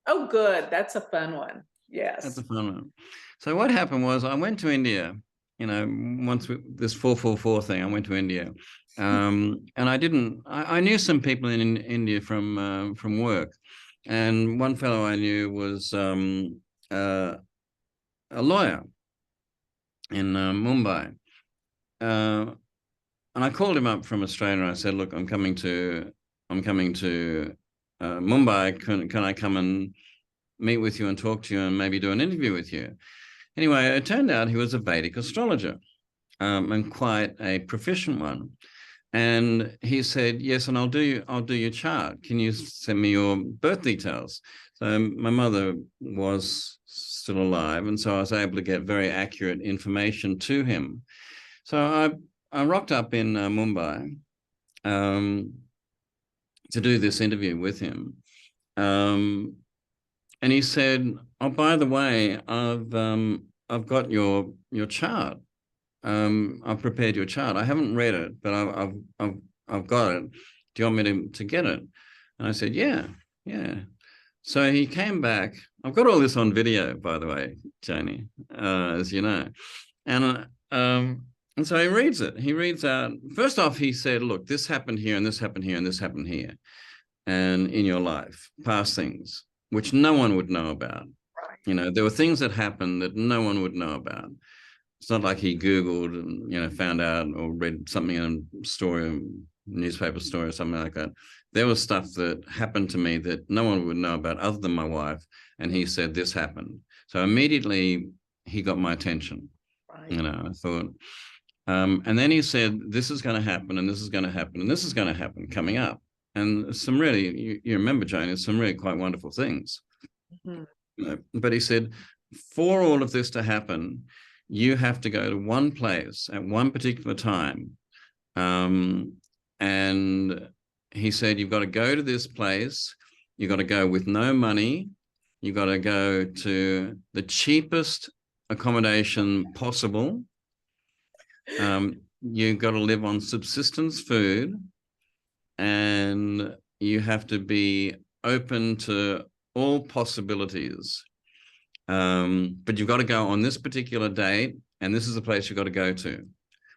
Oh, good. That's a fun one. That's Yes. a fun one. So what happened was I went to India. Once this 444 thing, I went to India, and I didn't. I knew some people in India from work, and one fellow I knew was a lawyer in Mumbai. Uh, and I called him up from Australia. And I said, "Look, I'm coming to Mumbai. Can I come and meet with you and talk to you and maybe do an interview with you?" Anyway, it turned out he was a Vedic astrologer, and quite a proficient one. And he said, "Yes, and I'll do your chart. Can you send me your birth details?" So my mother was still alive, and so I was able to get very accurate information to him. So I rocked up in Mumbai um, to do this interview with him. And he said, "Oh, by the way, I've got your chart. I've prepared your chart. I haven't read it, but I've got it. Do you want me to get it?" And I said, "Yeah, yeah." So he came back. I've got all this on video, by the way, Joni, as you know. And so he reads it. He reads out, first off, he said, look, this happened here and this happened here and this happened here. And in your life, past things, which no one would know about. You know, there were things that happened that no one would know about. It's not like he Googled and, you know, found out or read something in a story, newspaper story or something like that. There was stuff that happened to me that no one would know about other than my wife. And he said, this happened. So immediately he got my attention. Right. You know, I thought, and then he said, this is going to happen and this is going to happen and this is going to happen coming up. And some really, you remember, Joni, some really quite wonderful things. Mm-hmm. You know, but he said, for all of this to happen, you have to go to one place at one particular time. And he said, you've got to go to this place. You've got to go with no money. You've got to go to the cheapest accommodation possible. You've got to live on subsistence food. And you have to be open to all possibilities. But you've got to go on this particular date, and this is the place you've got to go to.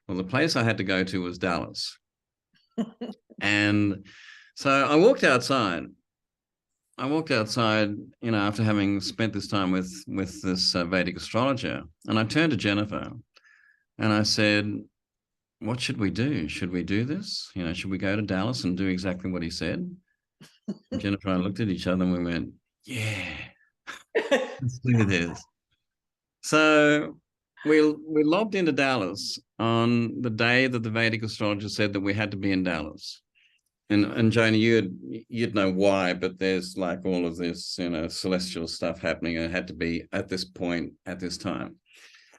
Well, the place I had to go to was Dallas. And so I walked outside. You know, after having spent this time with this Vedic astrologer, and I turned to Jennifer and I said, what should we do? Should we do this? You know, should we go to Dallas and do exactly what he said? And Jennifer and I looked at each other and we went, yeah, let's do this. So we lobbed into Dallas on the day that the Vedic astrologer said that we had to be in Dallas. And Joni, you'd know why, but there's like all of this, you know, celestial stuff happening, and it had to be at this point, at this time.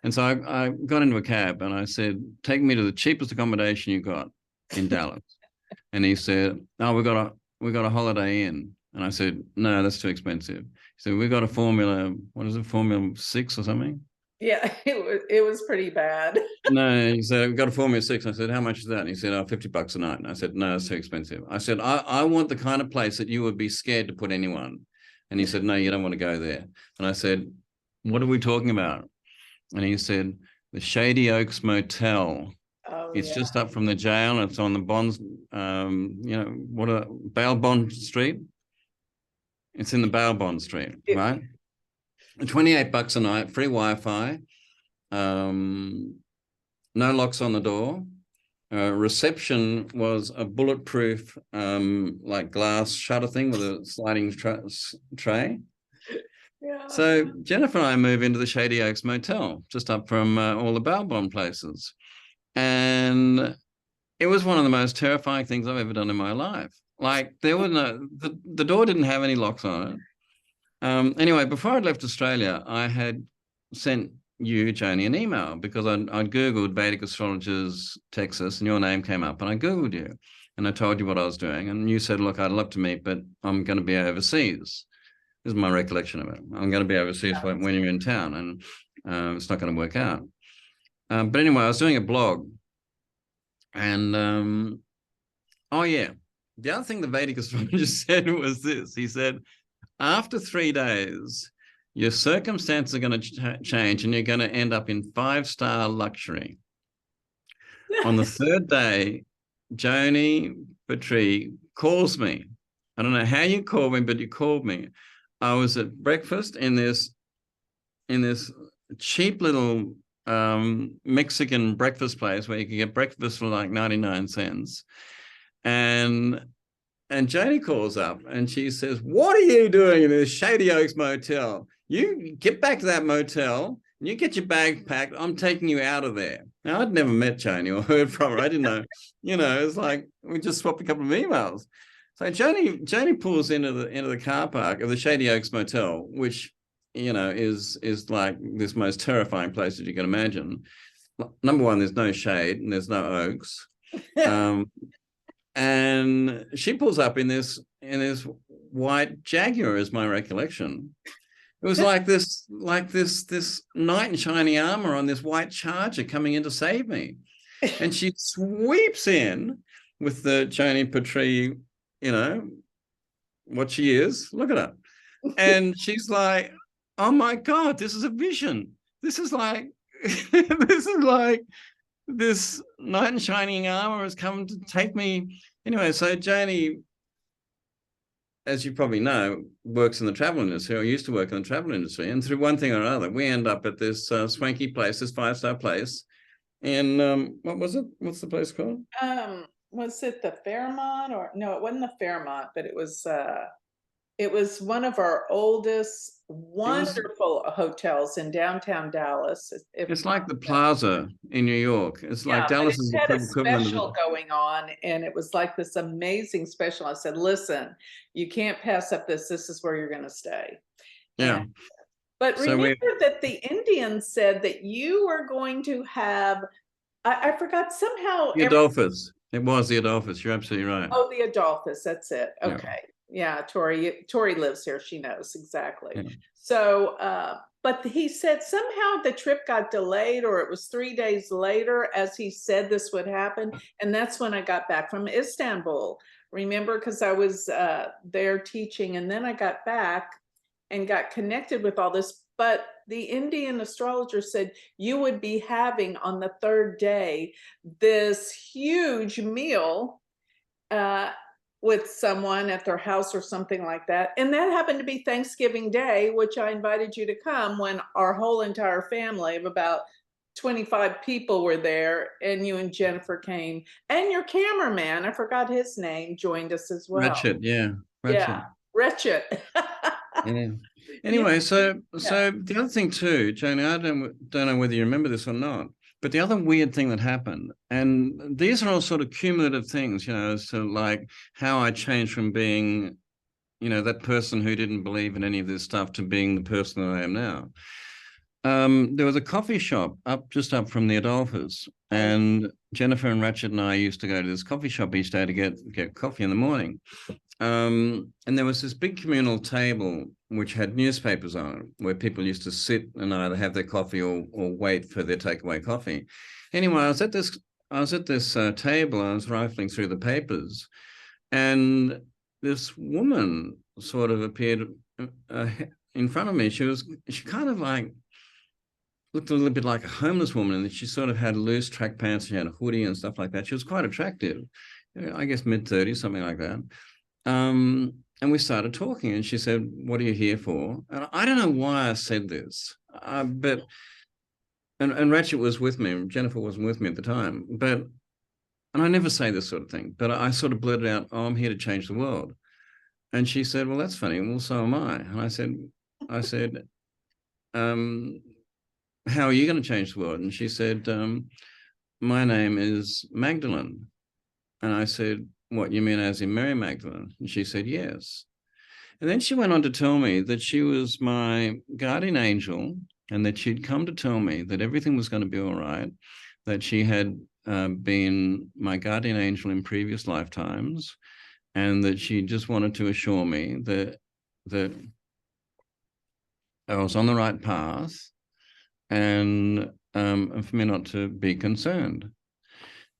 And so I got into a cab and I said, take me to the cheapest accommodation you got in Dallas. And he said, oh, we got a Holiday Inn. And I said, no, that's too expensive. He said, we got a Formula 6 or something? Yeah, it was pretty bad. No, he said, we got a Formula 6. I said, how much is that? And he said, oh, $50 a night. And I said, no, that's too expensive. I said, I want the kind of place that you would be scared to put anyone. And he said, no, you don't want to go there. And I said, what are we talking about? And he said, the Shady Oaks Motel. Oh, it's just up from the jail. It's on the Bonds, you know, Bail Bond Street. It's in the Bail Bond Street, right? $28 a night, free Wi-Fi, no locks on the door. Reception was a bulletproof, like glass shutter thing with a sliding tray. Yeah. So Jennifer and I move into the Shady Oaks Motel, just up from all the bail bond places. And it was one of the most terrifying things I've ever done in my life. Like there was the door didn't have any locks on it. Anyway, before I'd left Australia, I had sent you, Joni, an email because I'd Googled Vedic astrologers, Texas, and your name came up, and I Googled you and I told you what I was doing. And you said, look, I'd love to meet, but I'm going to be overseas. This is my recollection of it. I'm going to be overseas when you're in town, and it's not going to work out. But anyway, I was doing a blog, and oh yeah, the other thing the Vedic astrologer said was this. He said, after 3 days, your circumstances are going to change, and you're going to end up in 5-star luxury. On the 3rd day, Joni Patry calls me. I don't know how you called me, but you called me. I was at breakfast in this cheap little Mexican breakfast place where you could get breakfast for like 99 cents. And Joni calls up and she says, what are you doing in this Shady Oaks Motel? You get back to that motel and you get your bag packed. I'm taking you out of there. Now, I'd never met Joni or heard from her. I didn't know. You know, it's like we just swapped a couple of emails. So Joni pulls into the car park of the Shady Oaks Motel, which, you know, is like this most terrifying place that you can imagine. Number one, there's no shade and there's no oaks. And she pulls up in this white Jaguar, is my recollection. It was like this knight in shiny armor on this white Charger coming in to save me. And she sweeps in with the Joni Patry, you know, what she is. Look at her. And she's like, oh my God, this is a vision. This is like, this is like this knight in shining armor has come to take me. Anyway, so Joni, as you probably know, works in the travel industry, or used to work in the travel industry. And through one thing or another, we end up at this swanky place, this 5-star place. And what was it? What's the place called? Was it the Fairmont or no, it wasn't the Fairmont, but it was one of our oldest, It was, wonderful hotels in downtown Dallas. If it's like the Plaza in New York. It's like yeah, but it Dallas is the had a equivalent of it. special going on, and it was like this amazing special. I said, "Listen, you can't pass up this. This is where you're going to stay." And Yeah. but So remember we, that the Indians said that you were going to have. I forgot somehow. the Adolphus. It was the Adolphus. You're absolutely right. Oh, the Adolphus, that's it. Yeah. Okay. Yeah, Tori lives here. She knows exactly. Yeah. So, but he said somehow the trip got delayed, or it was 3 days later, as he said this would happen. And that's when I got back from Istanbul. Remember, because I was there teaching, and then I got back and got connected with all this. But the Indian astrologer said you would be having on the third day this huge meal uh, with someone at their house or something like that. And that happened to be Thanksgiving Day, which I invited you to come when our whole entire family of about 25 people were there, and you and Jennifer came, and your cameraman, I forgot his name, joined us as well. Ratchet. Yeah. Yeah, Ratchet. Wretched. Yeah. Yeah, Anyway, so yeah. the other thing too, Joni, I don't know whether you remember this or not, but the other weird thing that happened, and these are all sort of cumulative things, as to like how I changed from being, that person who didn't believe in any of this stuff to being the person that I am now. There was a coffee shop just up from the Adolphus, Oh, and Jennifer and Ratchet and I used to go to this coffee shop each day to get coffee in the morning. And there was this big communal table which had newspapers on it, where people used to sit and either have their coffee or wait for their takeaway coffee. Anyway, I was at this table. I was rifling through the papers, and this woman sort of appeared in front of me. She kind of like looked a little bit like a homeless woman, and she sort of had loose track pants. She had a hoodie and stuff like that. She was quite attractive, I guess mid-30s, something like that. And we started talking, and she said, "What are you here for?" And I don't know why I said this, but and Ratchet was with me, Jennifer wasn't with me at the time, but and I never say this sort of thing, but I sort of blurted out, "Oh, I'm here to change the world." And she said, "Well, that's funny. Well, so am I." And I said, um, "How are you going to change the world?" And she said, "My name is Magdalene." And I said, "What, you mean as in Mary Magdalene?" And she said, "Yes." And then she went on to tell me that she was my guardian angel, and that she'd come to tell me that everything was going to be all right, that she had been my guardian angel in previous lifetimes, and that she just wanted to assure me that I was on the right path, and for me not to be concerned.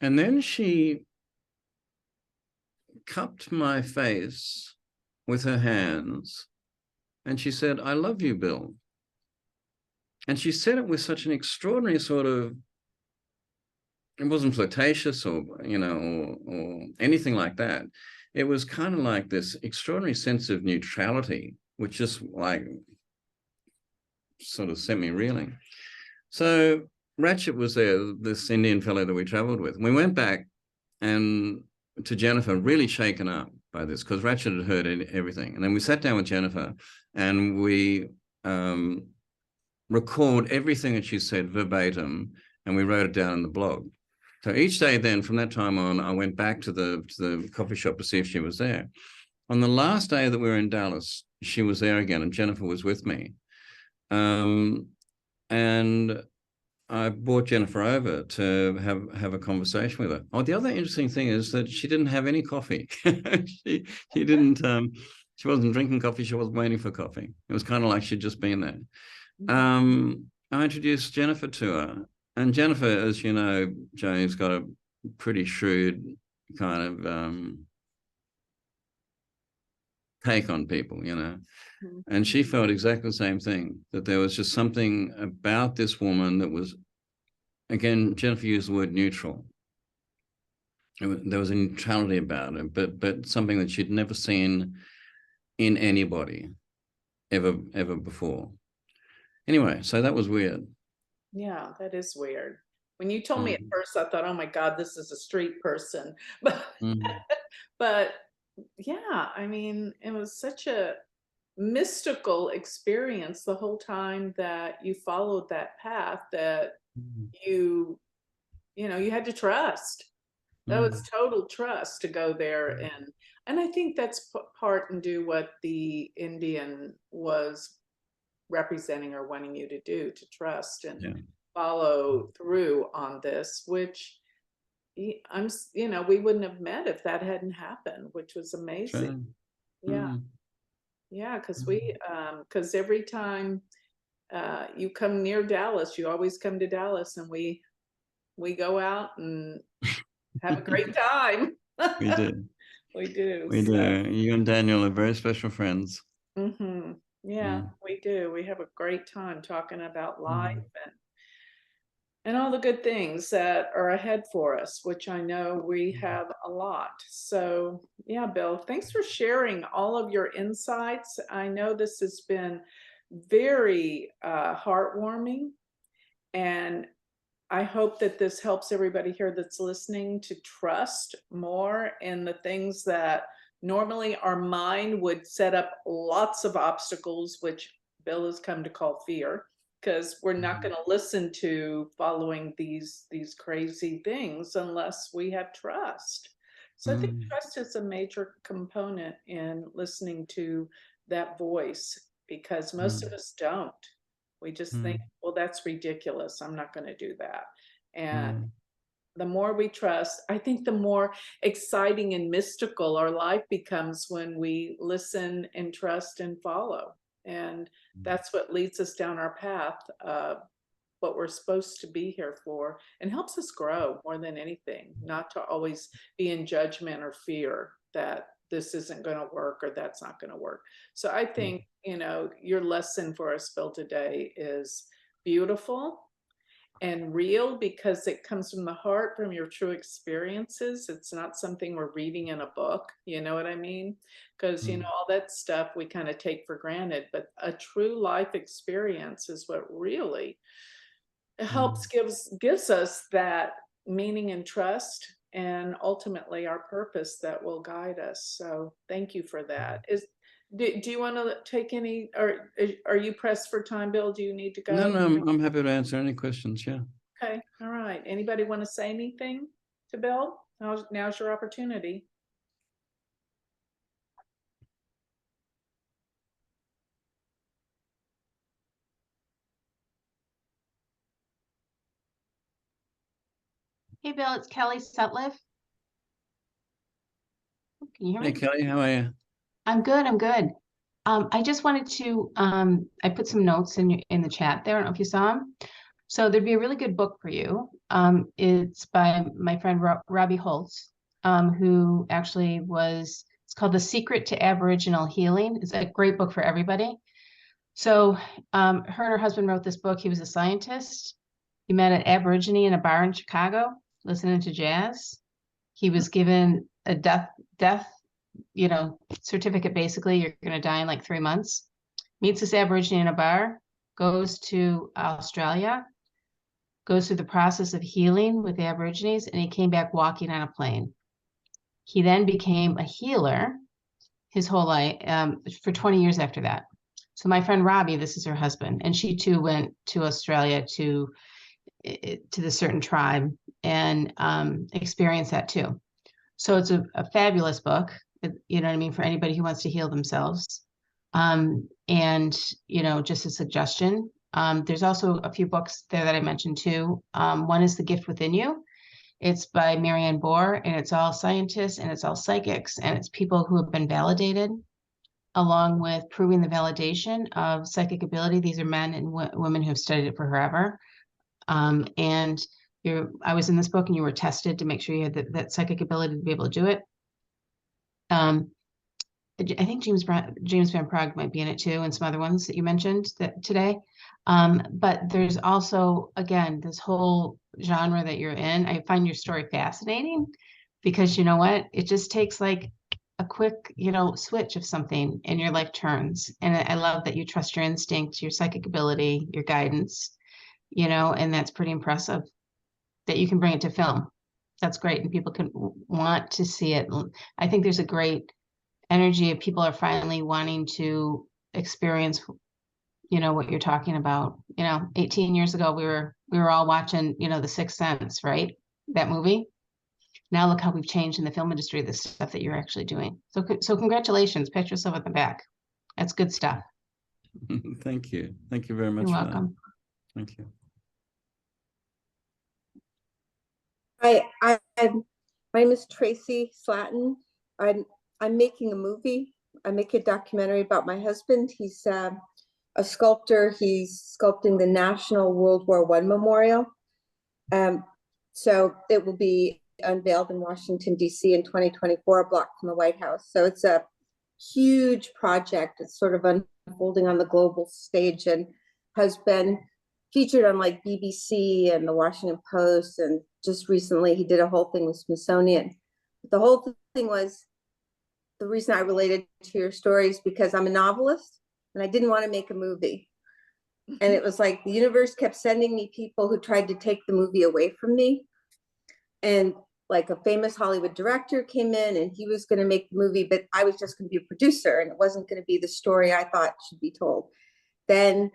And then she cupped my face with her hands, and she said, "I love you, Bill." And she said it with such an extraordinary sort of, it wasn't flirtatious or anything like that. It was kind of like this extraordinary sense of neutrality, which just like sort of sent me reeling. So Ratchet was there, this Indian fellow that we traveled with. We went back and to Jennifer, really shaken up by this, because Ratchet had heard everything. And then we sat down with Jennifer, and we record everything that she said verbatim, and we wrote it down in the blog. So each day then, from that time on, I went back to the coffee shop to see if she was there. On the last day that we were in Dallas, she was there again, and Jennifer was with me. And I brought Jennifer over to have a conversation with her. Oh, the other interesting thing is that she didn't have any coffee. she didn't. She wasn't drinking coffee. She wasn't waiting for coffee. It was kind of like she'd just been there. I introduced Jennifer to her, and Jennifer, as you know, Joni's got a pretty shrewd kind of take on people, Mhm. and she felt exactly the same thing, that there was just something about this woman that was, again, Jennifer used the word neutral. There was a neutrality about it, but something that she'd never seen in anybody ever before. Anyway, so that was weird. Yeah, that is weird. When you told me at Mm, first, I thought, oh my God, this is a street person. But mm, but yeah, I mean, it was such a mystical experience the whole time that you followed that path that mm, you, you had to trust. That was mm, total trust to go there, and I think that's part and do what the Indian was representing or wanting you to do, to trust and yeah. follow through on this, which we wouldn't have met if that hadn't happened, which was amazing. Sure. Yeah, Mm, yeah, mm, because every time you come near Dallas, you always come to Dallas, and we go out and have a great time. we did. We do. We do. You and Daniel are very special friends. Yeah, Mm, we do. We have a great time talking about life mm, and all the good things that are ahead for us, which I know we have a lot. So, yeah, Bill, thanks for sharing all of your insights. I know this has been very heartwarming, and I hope that this helps everybody here that's listening to trust more in the things that normally our mind would set up lots of obstacles, which Bill has come to call fear, because we're not mm, going to listen to following these crazy things unless we have trust. So I think mm, trust is a major component in listening to that voice, because most of mm, us don't. We just think, mm, well, that's ridiculous. I'm not going to do that. And mm, the more we trust, I think the more exciting and mystical our life becomes when we listen and trust and follow. And that's what leads us down our path of what we're supposed to be here for, and helps us grow more than anything, not to always be in judgment or fear that this isn't going to work or that's not going to work. So I mm, think, your lesson for us, Bill, today is beautiful and real, because it comes from the heart, from your true experiences. It's not something we're reading in a book, you know what I mean? Because mm, all that stuff we kind of take for granted, but a true life experience is what really helps, mm, gives us that meaning and trust, and ultimately our purpose that will guide us. So thank you for that. Do you want to take any, or are you pressed for time, Bill? Do you need to No, go? no, I'm happy to answer any questions. Yeah. Okay, all right. Anybody want to say anything to Bill? Now's your opportunity. Hey, Bill, it's Kelly Sutliff. Can you hear Hey, me? Kelly, how are you? I'm good. I'm good. I just wanted to, I put some notes in the chat there. I don't know if you saw them. So there'd be a really good book for you. It's by my friend Robbie Holtz, who actually it's called The Secret to Aboriginal Healing. It's a great book for everybody. So her and her husband wrote this book. He was a scientist. He met an Aborigine in a bar in Chicago, listening to jazz. He was given a death certificate. Basically, you're going to die in like 3 months. Meets this Aborigine in a bar, goes to Australia, goes through the process of healing with the Aborigines, and he came back walking on a plane. He then became a healer his whole life, for 20 years after that. So my friend Robbie, this is her husband, and she too went to Australia to the certain tribe and experienced that too. So it's a fabulous book, you know what I mean, for anybody who wants to heal themselves. And, just a suggestion. There's also a few books there that I mentioned too. One is The Gift Within You. It's by Marianne Bohr, and it's all scientists and it's all psychics, and it's people who have been validated, along with proving the validation of psychic ability. These are men and women who have studied it for forever. And I was in this book, and you were tested to make sure you had that psychic ability to be able to do it. I think James Van Prague might be in it too, and some other ones that you mentioned that today. But there's also, again, this whole genre that you're in. I find your story fascinating because you know what? It just takes like a quick, switch of something and your life turns. And I love that you trust your instincts, your psychic ability, your guidance, and that's pretty impressive that you can bring it to film. That's great. And people can want to see it. I think there's a great energy of people are finally wanting to experience, what you're talking about. 18 years ago, we were all watching, The Sixth Sense, right? That movie. Now look how we've changed in the film industry, the stuff that you're actually doing. So congratulations, pat yourself at the back. That's good stuff. Thank you. Thank you very much. You're welcome. Thank you. My name is Tracy Slatton. I'm making a movie. I'm making a documentary about my husband. He's a sculptor. He's sculpting the National World War I Memorial. So it will be unveiled in Washington, D.C. in 2024, a block from the White House. So it's a huge project. It's sort of unfolding on the global stage and has been featured on like BBC and the Washington Post. And just recently he did a whole thing with Smithsonian. But the whole thing was, the reason I related to your story is because I'm a novelist and I didn't want to make a movie. And it was like the universe kept sending me people who tried to take the movie away from me. And like a famous Hollywood director came in and he was going to make the movie, but I was just going to be a producer and it wasn't going to be the story I thought should be told. Then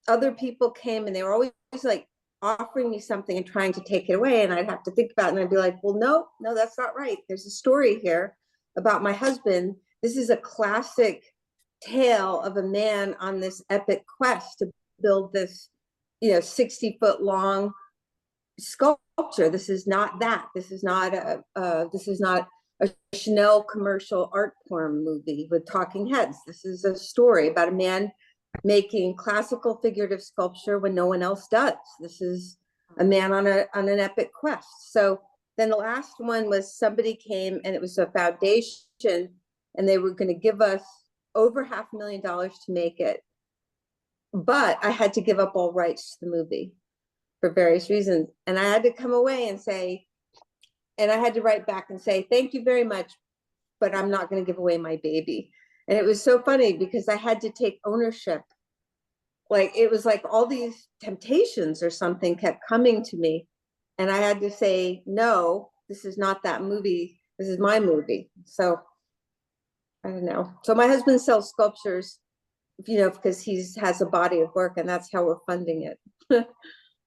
other people came and they were always like offering me something and trying to take it away. And I'd have to think about it and I'd be like, well, no, that's not right. There's a story here about my husband. This is a classic tale of a man on this epic quest to build this, 60-foot long sculpture. This is not that. This is not a Chanel commercial art form movie with talking heads. This is a story about a man making classical figurative sculpture when no one else does. This is a man on an epic quest. So then the last one was somebody came and it was a foundation and they were going to give us over $500,000 to make it. But I had to give up all rights to the movie for various reasons. And I had to come away and say, and I had to write back and say, thank you very much, but I'm not going to give away my baby. And it was so funny because I had to take ownership. Like, it was like all these temptations or something kept coming to me. And I had to say, no, this is not that movie. This is my movie. So I don't know. So my husband sells sculptures, because he has a body of work and that's how we're funding it.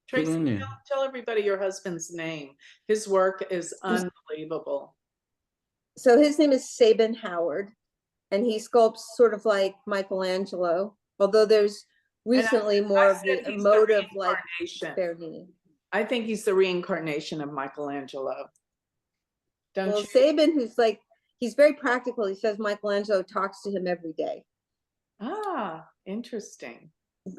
Tracy, tell everybody your husband's name. His work is unbelievable. So his name is Sabin Howard, and he sculpts sort of like Michelangelo, although there's recently more of the emotive, like Bernini. I think he's the reincarnation of Michelangelo. Don't you? Sabin, who's like, he's very practical. He says Michelangelo talks to him every day. Ah, interesting.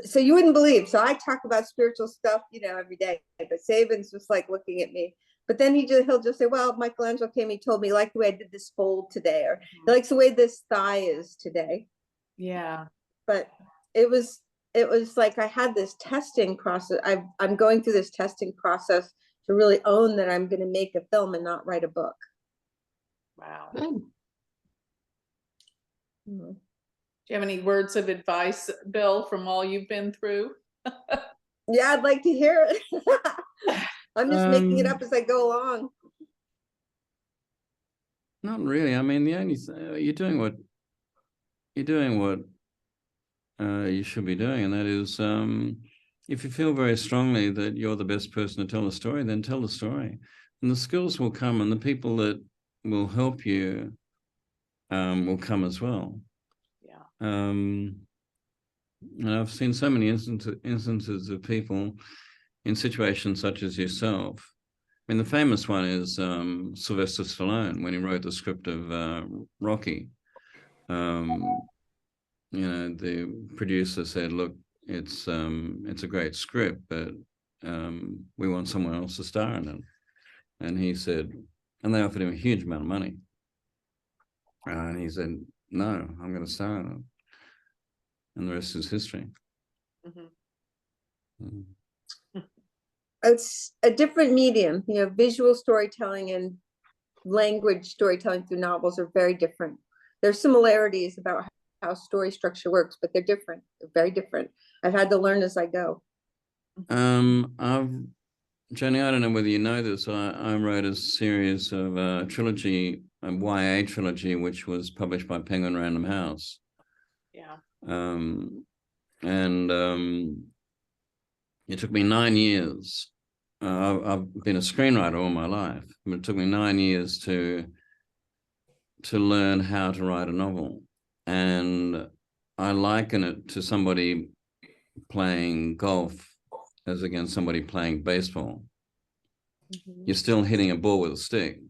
So you wouldn't believe. So I talk about spiritual stuff, every day. But Sabin's just like looking at me. But then he'll just say, well, Michelangelo came, he told me, like the way I did this fold today, or he likes the way this thigh is today. Yeah. But it was like I had this testing process. I'm going through this testing process to really own that I'm going to make a film and not write a book. Wow. Good. Mm-hmm. Do you have any words of advice, Bill, from all you've been through? Yeah, I'd like to hear it. I'm just making it up as I go along. Not really. I mean, the only you're doing what you should be doing, and that is, if you feel very strongly that you're the best person to tell the story, then tell the story, and the skills will come, and the people that will help you will come as well. Yeah. And I've seen so many instances of people in situations such as yourself. I mean, the famous one is Sylvester Stallone when he wrote the script of Rocky. The producer said, "Look, it's a great script, but we want someone else to star in it." And he said, and they offered him a huge amount of money. And he said, no, I'm going to star in it. And the rest is history. Mhm. Mm. It's a different medium, you know, visual storytelling and language storytelling through novels are very different. There's similarities about how story structure works, but they're different. They're very different. I've had to learn as I go. Joni, I don't know whether you know this. I wrote a series of trilogy, a YA trilogy, which was published by Penguin Random House. Yeah. It took me 9 years. I've been a screenwriter all my life, but it took me 9 years to learn how to write a novel. And I liken it to somebody playing golf as against somebody playing baseball. Mhm. You're still hitting a ball with a stick,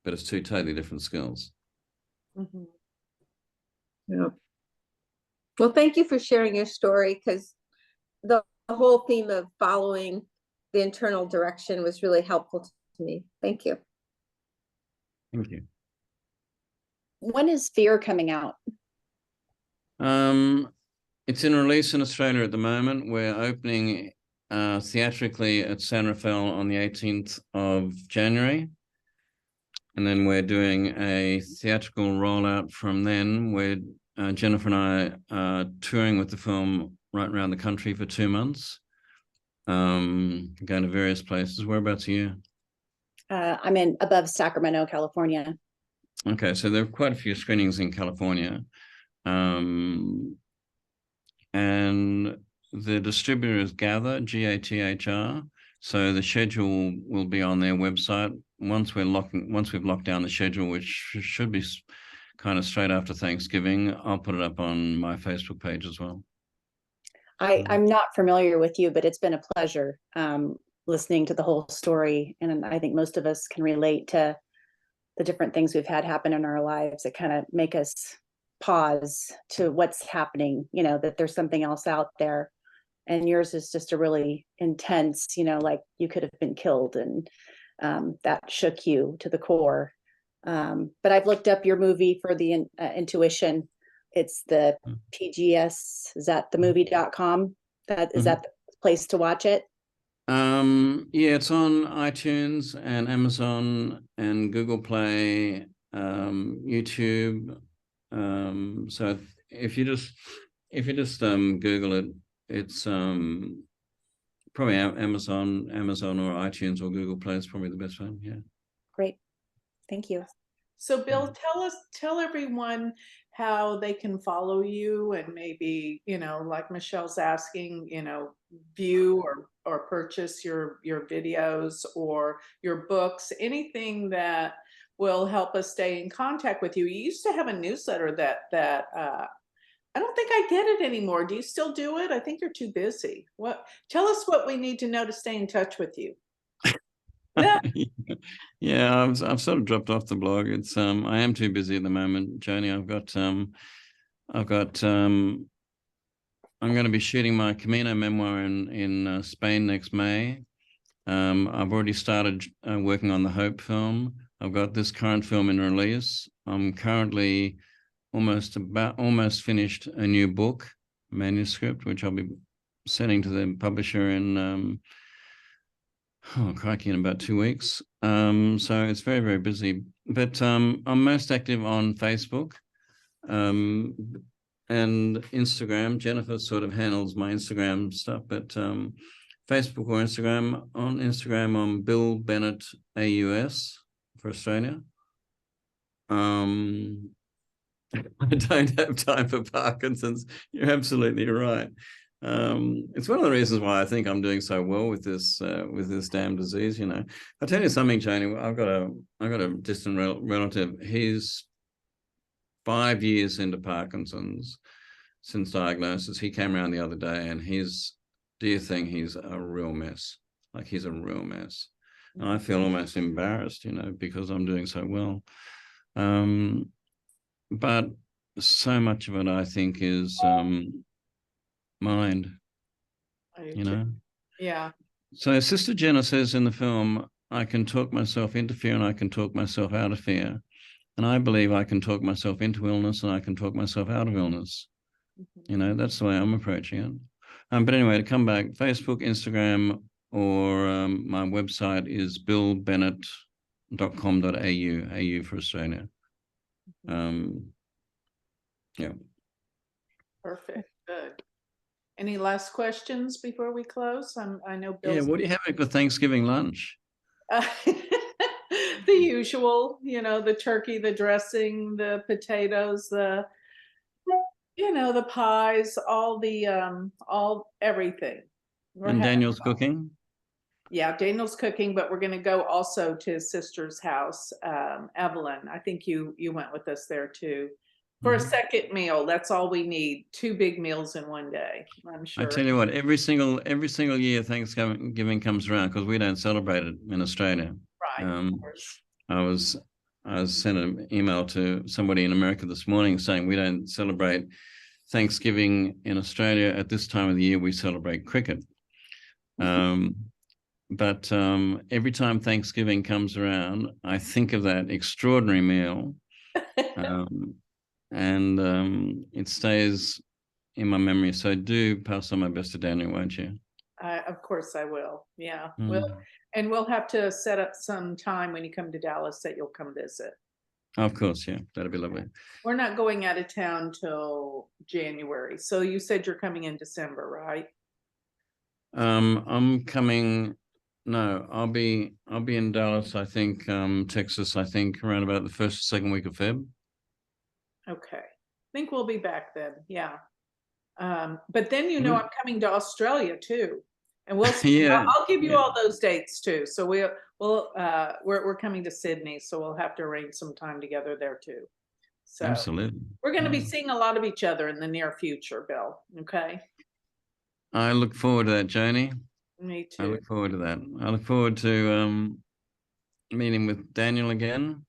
but it's two totally different skills. Mhm. Yeah. Well, thank you for sharing your story, because the whole theme of following the internal direction was really helpful to me. Thank you. Thank you. When is Fear coming out? It's in release in Australia at the moment. We're opening theatrically at San Rafael on the 18th of January. And then we're doing a theatrical rollout from then, where Jennifer and I are touring with the film right around the country for 2 months, going to various places. Whereabouts are you? I'm in above Sacramento, California. Okay, so there are quite a few screenings in California. And the distributor is Gather, G-A-T-H-R. So the schedule will be on their website. Once we've locked down the schedule, which should be kind of straight after Thanksgiving, I'll put it up on my Facebook page as well. I'm not familiar with you, but it's been a pleasure listening to the whole story. And I think most of us can relate to the different things we've had happen in our lives that kind of make us pause to what's happening, you know, that there's something else out there. And yours is just a really intense, you know, like you could have been killed, and that shook you to the core. But I've looked up your movie for the intuition. It's the PGS, is that the movie.com? Is that the place to watch it? Yeah, it's on iTunes and Amazon and Google Play, YouTube. So if you just Google it, it's probably Amazon or iTunes or Google Play is probably the best one. Yeah. Great. Thank you. So Bill, tell everyone how they can follow you, and maybe, you know, like Michelle's asking, you know, view or purchase your videos or your books, anything that will help us stay in contact with you. You used to have a newsletter that I don't think I get it anymore. Do you still do it? I think you're too busy. Tell us what we need to know to stay in touch with you. Yeah, I've sort of dropped off the blog. It's I am too busy at the moment, Joni. I'm going to be shooting my Camino memoir in Spain next May. I've already started working on the Hope film. I've got this current film in release. I'm currently almost finished a new book manuscript, which I'll be sending to the publisher in crikey, in about 2 weeks. So it's very, very busy. But I'm most active on Facebook and Instagram. Jennifer sort of handles my Instagram stuff, but Facebook or Instagram. On Instagram, I'm Bill Bennett AUS for Australia. I don't have time for Parkinson's. You're absolutely right. It's one of the reasons why I think I'm doing so well with this damn disease. You know, I'll tell you something, Joni. I've got a distant relative. He's 5 years into Parkinson's since diagnosis. He came around the other day, and his dear thing, he's a real mess. Like, he's a real mess. And I feel almost embarrassed, you know, because I'm doing so well. But so much of it, I think, is mind, you know. Yeah. So Sister Jenna says in the film, I can talk myself into fear and I can talk myself out of fear. And I believe I can talk myself into illness and I can talk myself out of illness. Mhm. You know, that's the way I'm approaching it. But anyway, to come back, Facebook, Instagram, or my website is billbennett.com.au, AU for Australia. Yeah. Perfect, good. Any last questions before we close? I know Yeah, Bill's. what do you have for Thanksgiving lunch? The usual, the turkey, the dressing, the potatoes, the pies, all everything. We're And having Daniel's fun. cooking? Yeah, Daniel's cooking, but we're gonna go also to his sister's house, Evelyn. I think you went with us there too. For a Mhm. second meal, that's all we need. 2 big meals in one day, I'm I sure. tell you what, every single year Thanksgiving comes around because we don't celebrate it in Australia. Right, of Um, course. I was sent an email to somebody in America this morning saying we don't celebrate Thanksgiving in Australia at this time of the year. We celebrate cricket. But every time Thanksgiving comes around, I think of that extraordinary meal, and it stays in my memory. So do pass on my best to Daniel, won't you? Of course I will. Yeah. Mm. We'll have to set up some time when you come to Dallas that you'll come visit. Of course, yeah, that'd be lovely. We're not going out of town till January. So you said you're coming in December, right? I'm coming. No, I'll be in Dallas. I think Texas. I think around about the first or second week of Feb. Okay. I think we'll be back then. Yeah. But then Mm. I'm coming to Australia too. And we'll Yeah, I'll give you yeah, all those dates too. So we're coming to Sydney, so we'll have to arrange some time together there too. So absolutely. we're going to be Mm. seeing a lot of each other in the near future, Bill. Okay. I look forward to that, Joni. Me I too. look forward to that. I look forward to meeting with Daniel again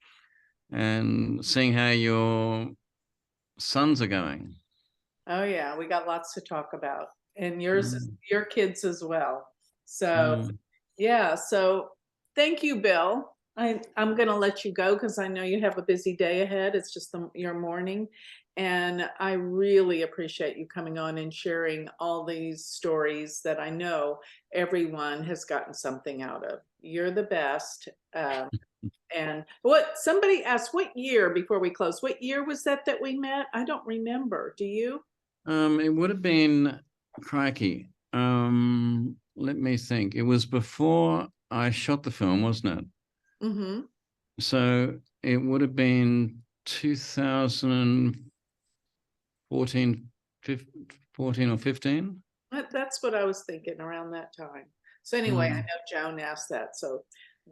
and seeing how your sons are going. Oh yeah, we got lots to talk about. And Mm, your kids as well. So mm. yeah, so thank you, Bill. I'm going to let you go because I know you have a busy day ahead. It's just your morning. And I really appreciate you coming on and sharing all these stories that I know everyone has gotten something out of. You're the best. And what somebody asked, what year before we close? What year was that we met? I don't remember. Do you? It would have been crikey. Let me think. It was before I shot the film, wasn't it? Mm-hmm. So it would have been 2014, 14 or 15. That's what I was thinking around that time. So anyway, I Mm, know Joan asked that. So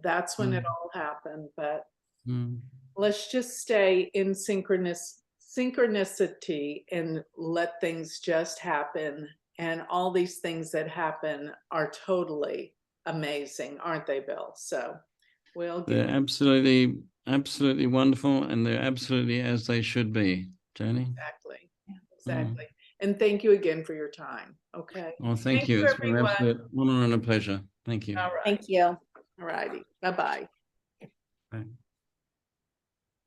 that's when it mm, all happened. But mm. let's just stay in synchronicity and let things just happen. And all these things that happen are totally amazing, aren't they, Bill? So we'll give They're absolutely, absolutely wonderful, and they're absolutely as they should be, Joni. exactly. Mm. Exactly. And thank you again for your time. Okay. Well, thank Thank you. you, It's been an everyone. absolute honor and a pleasure. Thank you. All right. Thank you. All righty. Bye-bye. Bye.